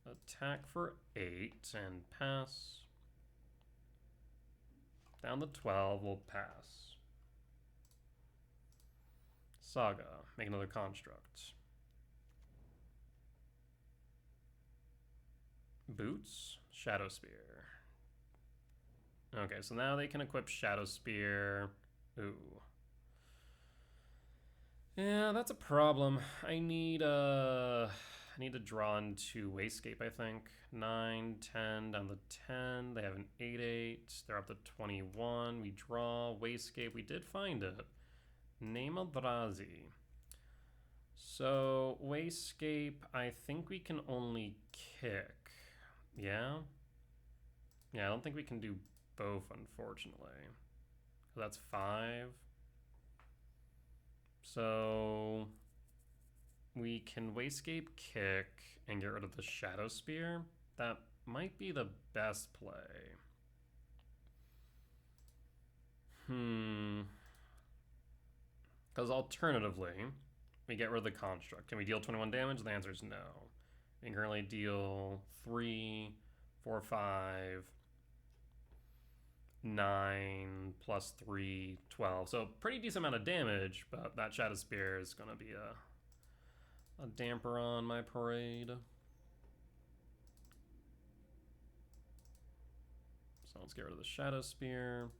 Attack for 8 and pass. Down to 12, we'll pass. Saga, make another construct. Boots, Shadow Spear. Okay, so now they can equip Shadow Spear. Ooh. Yeah, that's a problem. I need to draw into Wastegate, I think. 9, 10, down to 10. They have an 8/8. They're up to 21. We draw Wastegate. We did find it. Name Eldrazi. So, Wastegate, I think we can only kick. Yeah? Yeah, I don't think we can do both, unfortunately. So that's 5. So we can Wastegate Kick and get rid of the Shadow Spear. That might be the best play. Because alternatively, we get rid of the Construct. Can we deal 21 damage? The answer is no. We can currently deal 3, 4, 5, 9, plus 3, 12. So pretty decent amount of damage, but that Shadow Spear is going to be a damper on my parade. So let's get rid of the Shadow Spear.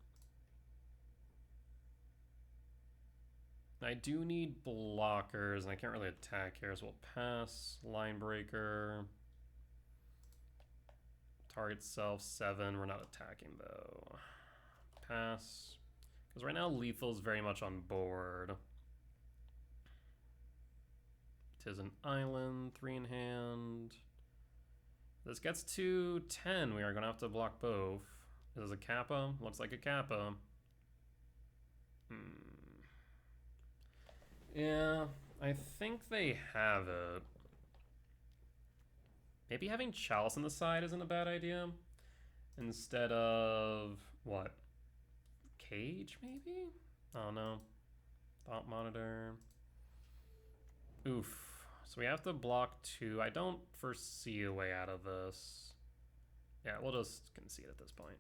I do need blockers, and I can't really attack here, so we'll pass. Line Breaker. Target self 7. We're not attacking, though. Pass. Because right now, lethal is very much on board. 'Tis an island, 3 in hand. This gets to 10. We are going to have to block both. This is a Kappa. Looks like a Kappa. Yeah, I think they have it. Maybe having Chalice on the side isn't a bad idea. Instead of, what? Cage, maybe? Oh, no. Thought Monitor. Oof. So we have to block 2. I don't foresee a way out of this. Yeah, we'll just concede at this point.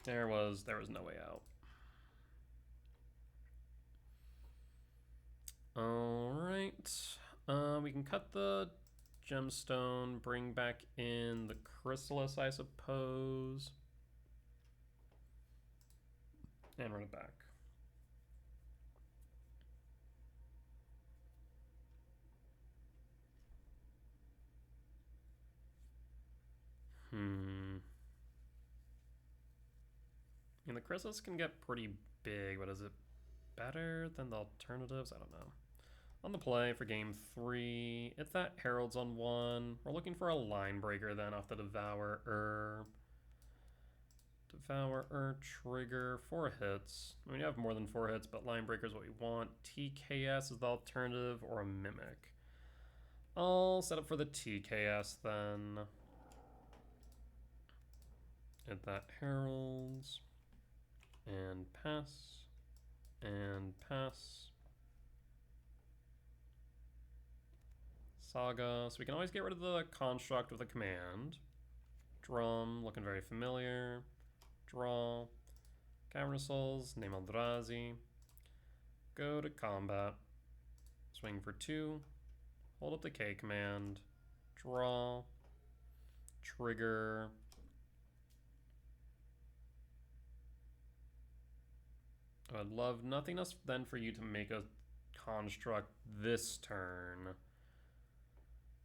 There was no way out. Alright. We can cut the gemstone, bring back in the chrysalis, I suppose. And run it back. I mean, the chrysalis can get pretty big, but is it better than the alternatives? I don't know. On the play for game 3, it's that Herald's on 1. We're looking for a line breaker then off the Devourer. Devourer, trigger, 4 hits. I mean, you have more than 4 hits, but line breaker is what we want. TKS is the alternative, or a Mimic. I'll set up for the TKS then. Hit that Herald's. And pass. And pass. Saga. So we can always get rid of the construct with a command. Drum, looking very familiar. Draw. Cavern Souls, name Eldrazi. Go to combat. Swing for 2. Hold up the K command. Draw. Trigger. I'd love nothing else than for you to make a construct this turn.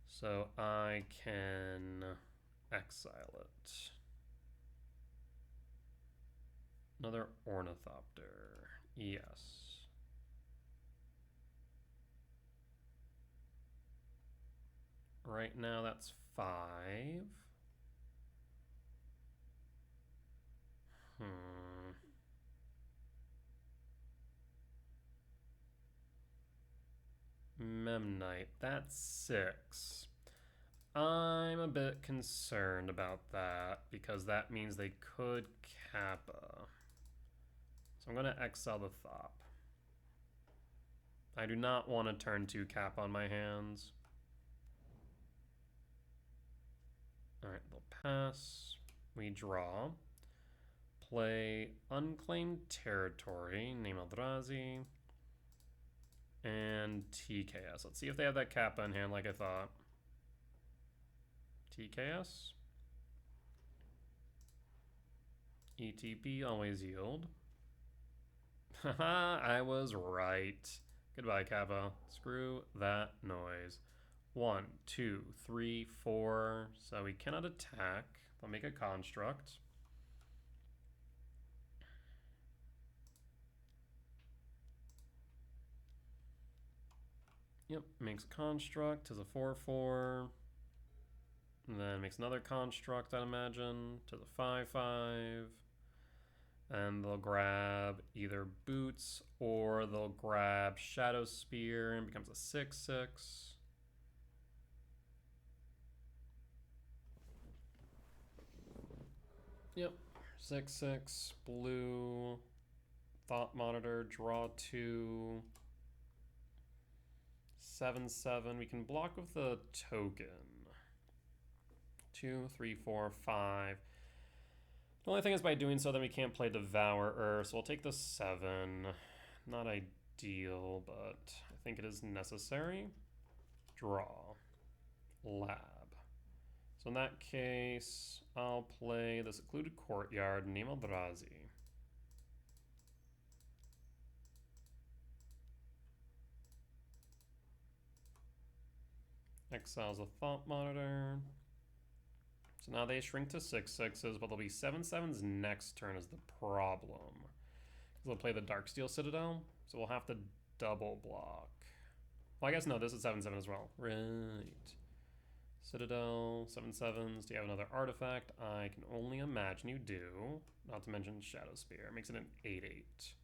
So I can exile it. Another Ornithopter. Yes. Right now that's 5. Memnite, that's 6. I'm a bit concerned about that because that means they could Kappa. So I'm going to exile the Thop. I do not want to turn 2 Kappa on my hands. Alright, they'll pass. We draw. Play Unclaimed Territory, name Eldrazi. And TKS. Let's see if they have that Kappa in hand like I thought. TKS. ETB, always yield. Haha, I was right. Goodbye, Kappa. Screw that noise. 1, 2, 3, 4. So we cannot attack. They'll make a construct. Yep, makes construct, is a 4/4. And then makes another construct, I'd imagine, to the 5/5. And they'll grab either Boots or they'll grab Shadow Spear and becomes a 6/6. Yep, 6/6, blue, Thought Monitor, draw 2, 7/7. We can block with the token. 2, 3, 4, 5. The only thing is by doing so, then we can't play Devourer, so we'll take the 7. Not ideal, but I think it is necessary. Draw. Lab. So in that case, I'll play the Secluded Courtyard, name Eldrazi. Exiles a Thought Monitor. So now they shrink to 6/6s, but they'll be 7/7s next turn is the problem. Because they'll play the Darksteel Citadel, so we'll have to double block. Well, I guess no, this is 7/7 as well. Right. Citadel, 7/7s. Do you have another artifact? I can only imagine you do. Not to mention Shadow Spear. Makes it an 8/8.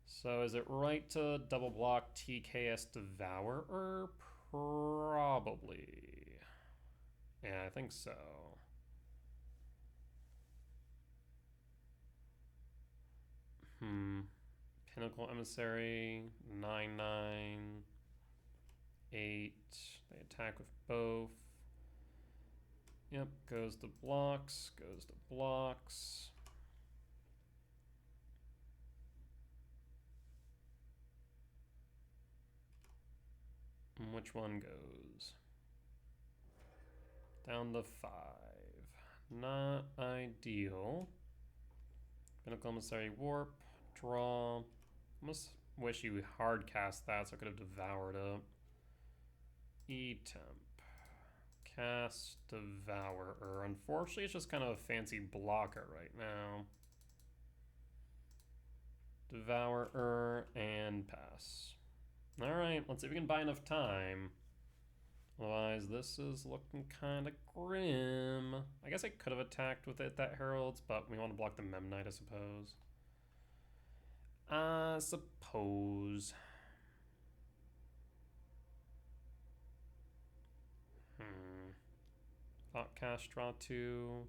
So is it right to double block TKS Devourer? Probably. Yeah, I think so. Pinnacle Emissary, 9/9, 8. They attack with both. Yep, goes to blocks, goes to blocks. And which one goes? Down to 5. Not ideal. Pinnacle Emissary Warp. Draw. Almost wish you hard cast that so I could have devoured it. E-Temp. Cast Devourer. Unfortunately, it's just kind of a fancy blocker right now. Devourer and pass. Alright, let's see if we can buy enough time. Otherwise, this is looking kind of grim. I guess I could have attacked with it that heralds, but we want to block the Memnite, I suppose. Thought cast, draw 2.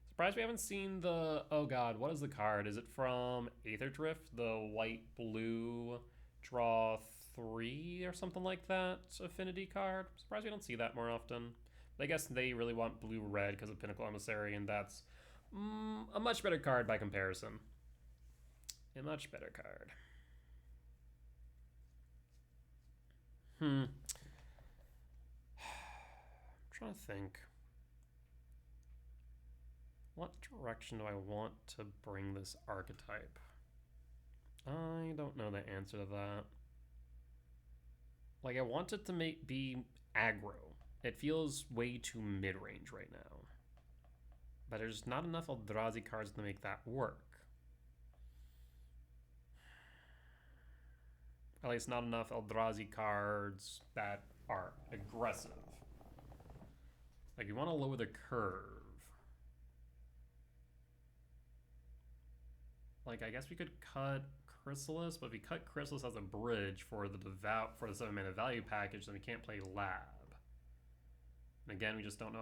Surprised we haven't seen the... Oh god, what is the card? Is it from Aether Drift? The white-blue draw 3 or something like that affinity card? Surprised we don't see that more often. But I guess they really want blue-red because of Pinnacle Emissary, and that's a much better card by comparison. A much better card. I'm trying to think. What direction do I want to bring this archetype? I don't know the answer to that. Like, I want it to be aggro. It feels way too mid-range right now. But there's not enough Eldrazi cards to make that work. At least not enough Eldrazi cards that are aggressive. Like, you want to lower the curve. Like, I guess we could cut Chrysalis, but if we cut Chrysalis as a bridge for the 7-mana value package, then we can't play Lab. And again, we just don't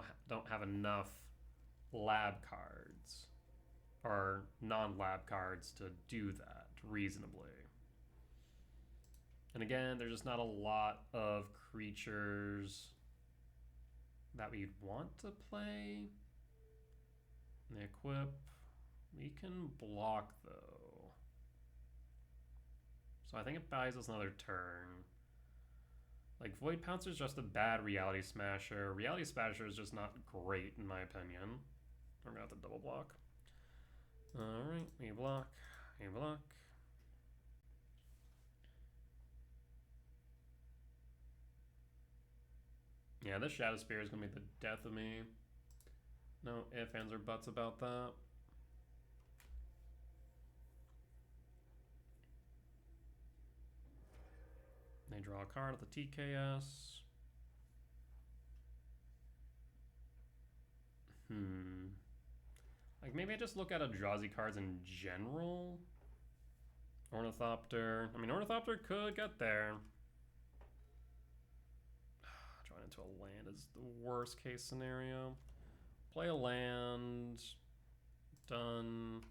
have enough lab cards or non-lab cards to do that reasonably. And again, there's just not a lot of creatures that we'd want to play. And the equip, we can block though. So I think it buys us another turn. Like, Void Pouncer is just a bad Reality Smasher. Reality Smasher is just not great in my opinion. I'm gonna have to double block. Alright, we block, we block. Yeah, this Shadow Spear is gonna be the death of me. No ifs, ands, or buts about that. They draw a card at the TKS. Like, maybe I just look at Eldrazi cards in general. Ornithopter. I mean, Ornithopter could get there. Drawing into a land is the worst case scenario. Play a land. Done.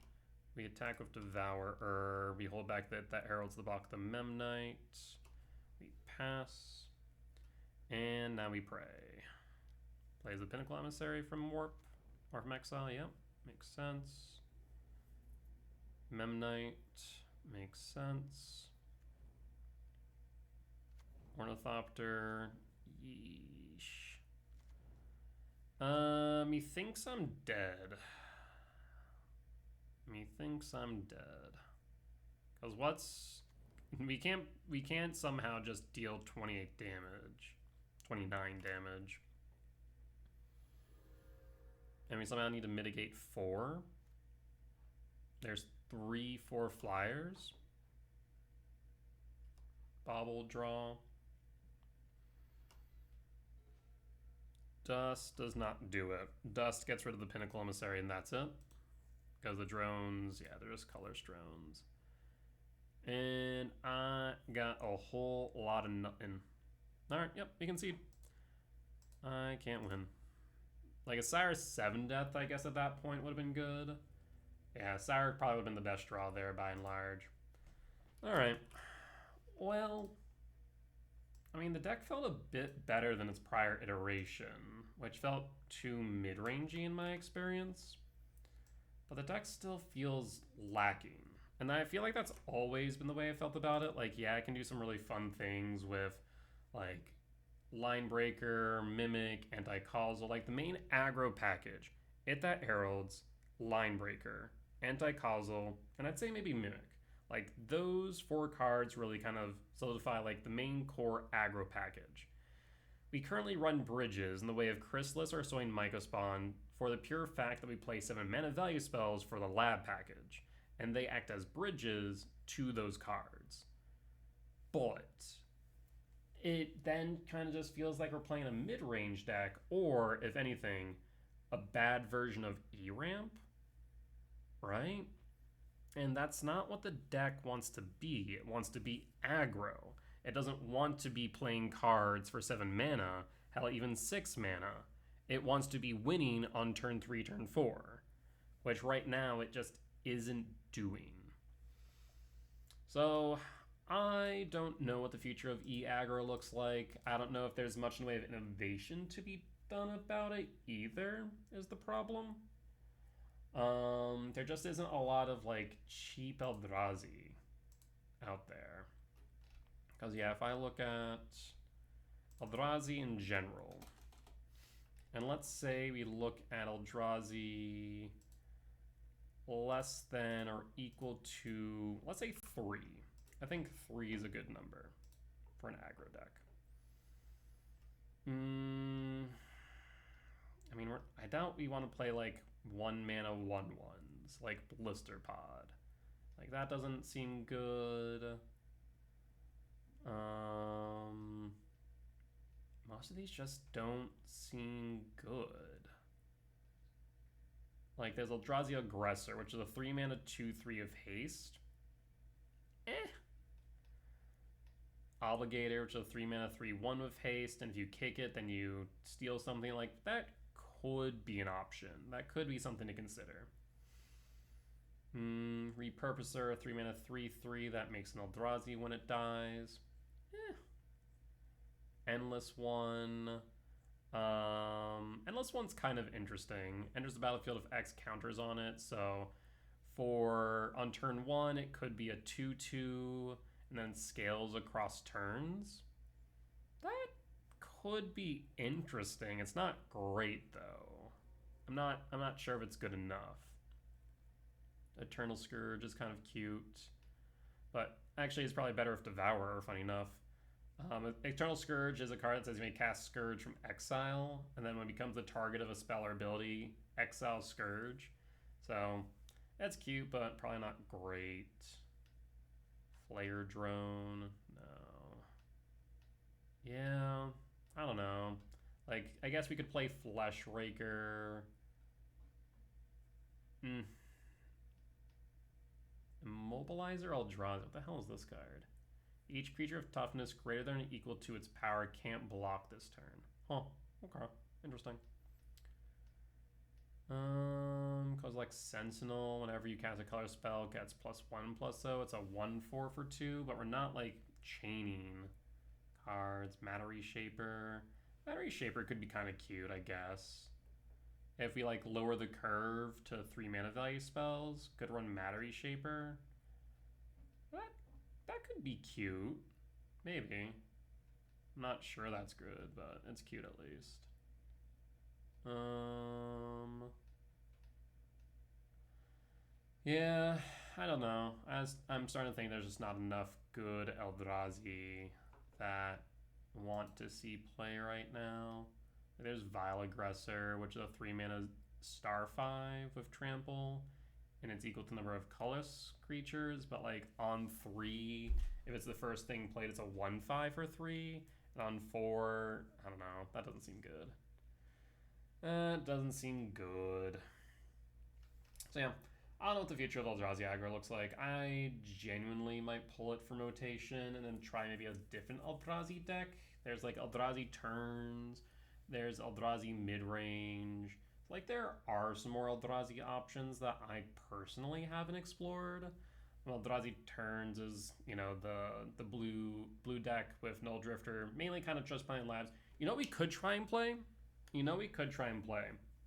We attack with Devourer. We hold back that heralds the block the Memnite. We pass. And now we pray. Plays the Pinnacle Emissary from Warp. Or from Exile, yep. Makes sense. Memnite. Makes sense. Ornithopter. Yeesh. Methinks I'm dead. Methinks I'm dead. Cause what's we can't somehow just deal 28 damage. 29 damage. And we somehow need to mitigate 4. There's 3/4 flyers. Bobble draw. Dust does not do it. Dust gets rid of the Pinnacle Emissary and that's it. Because the drones, yeah, they're just colorless drones. And I got a whole lot of nothing. Alright, yep, you can see. I can't win. Like a Sire 7 death, I guess, at that point would have been good. Yeah, Sire probably would have been the best draw there by and large. Alright. Well, I mean, the deck felt a bit better than its prior iteration, which felt too mid-rangey in my experience. But the deck still feels lacking. And I feel like that's always been the way I felt about it. Like, yeah, I can do some really fun things with, like, Line Breaker, Mimic, Anti-Causal. Like, the main aggro package. Hit that Heralds, Line Breaker, Anti-Causal, and I'd say maybe Mimic. Like, those 4 cards really kind of solidify, like, the main core aggro package. We currently run bridges in the way of Chrysalis or Soin Mycospawn for the pure fact that we play 7 mana value spells for the lab package, and they act as bridges to those cards. But it then kind of just feels like we're playing a mid-range deck, or, if anything, a bad version of E-Ramp, right? And that's not what the deck wants to be. It wants to be aggro. It doesn't want to be playing cards for 7 mana, hell, even 6 mana. It wants to be winning on turn 3, turn 4, which right now it just isn't doing. So I don't know what the future of E-aggro looks like. I don't know if there's much in the way of innovation to be done about it either, is the problem. There just isn't a lot of, like, cheap Eldrazi out there. Because, yeah, if I look at Eldrazi in general, and let's say we look at Eldrazi less than or equal to, let's say 3. I think 3 is a good number for an aggro deck. I mean, I doubt we want to play, like, 1 mana 1/1s, like Blister Pod. Like, that doesn't seem good. Most of these just don't seem good. Like, there's Eldrazi Aggressor, which is a 3 mana 2/3 of haste. Obligator, which is a 3 mana 3/1 with haste, and if you kick it, then you steal something. Like, that could be an option. That could be something to consider. Repurposer, 3 mana 3/3, that makes an Eldrazi when it dies. Endless One. Endless One's kind of interesting. Enters the battlefield with X counters on it, so on turn 1, it could be a 2/2, and then scales across turns. That could be interesting. It's not great, though. I'm not sure if it's good enough. Eternal Scourge is kind of cute, but actually it's probably better if Devourer, funny enough. Eternal Scourge is a card that says you may cast Scourge from exile, and then when it becomes the target of a spell or ability, exile Scourge. So that's cute, but probably not great. Flare Drone, no. Yeah, I don't know. Like, I guess we could play Flesh Raker. Immobilizer Eldrazi. What the hell is this card? Each creature of toughness greater than or equal to its power can't block this turn. Huh. Okay. Interesting. Cause like Sentinel, whenever you cast a color spell, gets +1/+0. It's a 1/4 for 2, but we're not like chaining cards. Mana Reshaper. Mana Reshaper could be kind of cute, I guess. If we like lower the curve to 3 mana value spells, could run Mana Reshaper. That could be cute. Maybe. I'm not sure that's good, but it's cute at least. Yeah, I don't know. I'm starting to think there's just not enough good Eldrazi that want to see play right now. There's Vile Aggressor, which is a 3 mana star 5 with trample, and it's equal to the number of colorless creatures, but like on 3, if it's the first thing played, it's a 1/5 for 3, and on 4, I don't know, that doesn't seem good. It doesn't seem good. So yeah, I don't know what the future of Eldrazi aggro looks like. I genuinely might pull it from rotation and then try maybe a different Eldrazi deck. There's like Eldrazi turns, there's Eldrazi mid-range. Like there are some more Eldrazi options that I personally haven't explored. Eldrazi turns is, you know, the blue deck with Null Drifter, mainly kind of just playing labs. You know what we could try and play?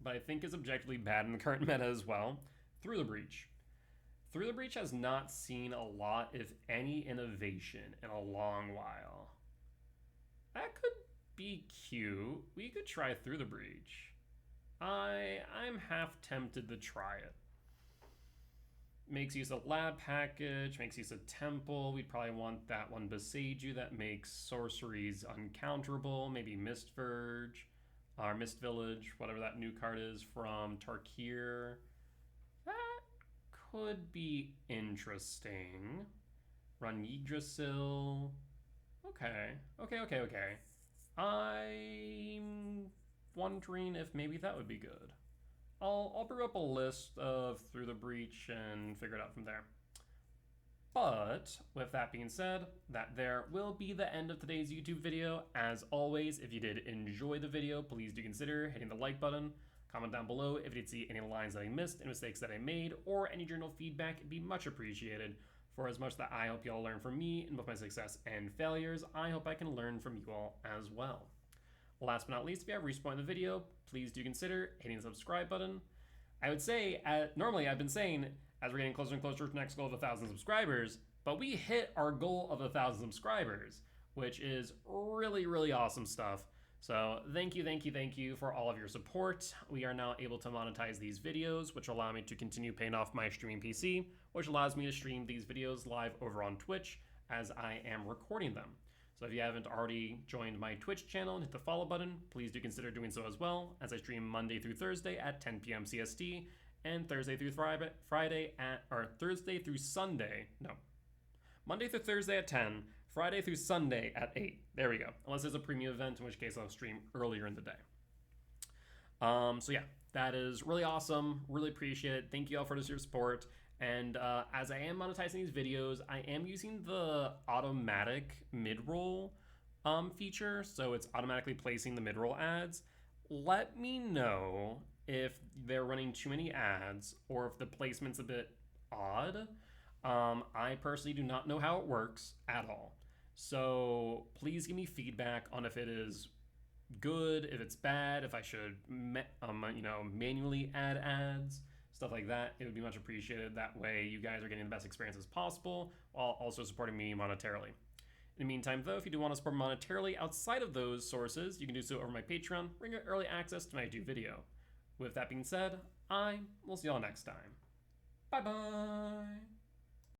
But I think is objectively bad in the current meta as well. Through the Breach. Through the Breach has not seen a lot, if any, innovation in a long while. That could be cute. We could try Through the Breach. I'm half tempted to try it. Makes use of Lab Package, makes use of Temple. We'd probably want that one Beseiju that makes sorceries uncounterable. Maybe Mist Verge, or Mist Village, whatever that new card is from Tarkir. That could be interesting. Run Yggdrasil. Okay. I'm wondering if maybe that would be good. I'll brew up a list of Through the Breach and figure it out from there. But with that being said, that there will be the end of today's YouTube video. As always, if you did enjoy the video, please do consider hitting the like button. Comment down below if you did see any lines that I missed, any mistakes that I made, or any general feedback. It'd be much appreciated. For as much that I hope you all learn from me in both my success and failures, I hope I can learn from you all as well. Last but not least, if you have reached the point in the video, please do consider hitting the subscribe button. I would say, normally I've been saying, as we're getting closer and closer to the next goal of 1,000 subscribers, but we hit our goal of 1,000 subscribers, which is really, really awesome stuff. So thank you for all of your support. We are now able to monetize these videos, which allow me to continue paying off my streaming PC, which allows me to stream these videos live over on Twitch as I am recording them. So if you haven't already joined my Twitch channel and hit the follow button, please do consider doing so as well, as I stream Monday through Thursday at 10 p.m. CST and Thursday through Monday through Thursday at 10, Friday through Sunday at 8. There we go. Unless there's a premium event, in which case I'll stream earlier in the day. So yeah, that is really awesome. Really appreciate it. Thank you all for your support. And as I am monetizing these videos, I am using the automatic mid-roll feature. So it's automatically placing the mid-roll ads. Let me know if they're running too many ads or if the placement's a bit odd. I personally do not know how it works at all. So please give me feedback on if it is good, if it's bad, if I should manually add ads. Stuff like that, it would be much appreciated. That way you guys are getting the best experience as possible while also supporting me monetarily. In the meantime though, if you do want to support monetarily outside of those sources, you can do so over my Patreon, where you get early access to my due video. With that being said, I will see y'all next time. Bye bye!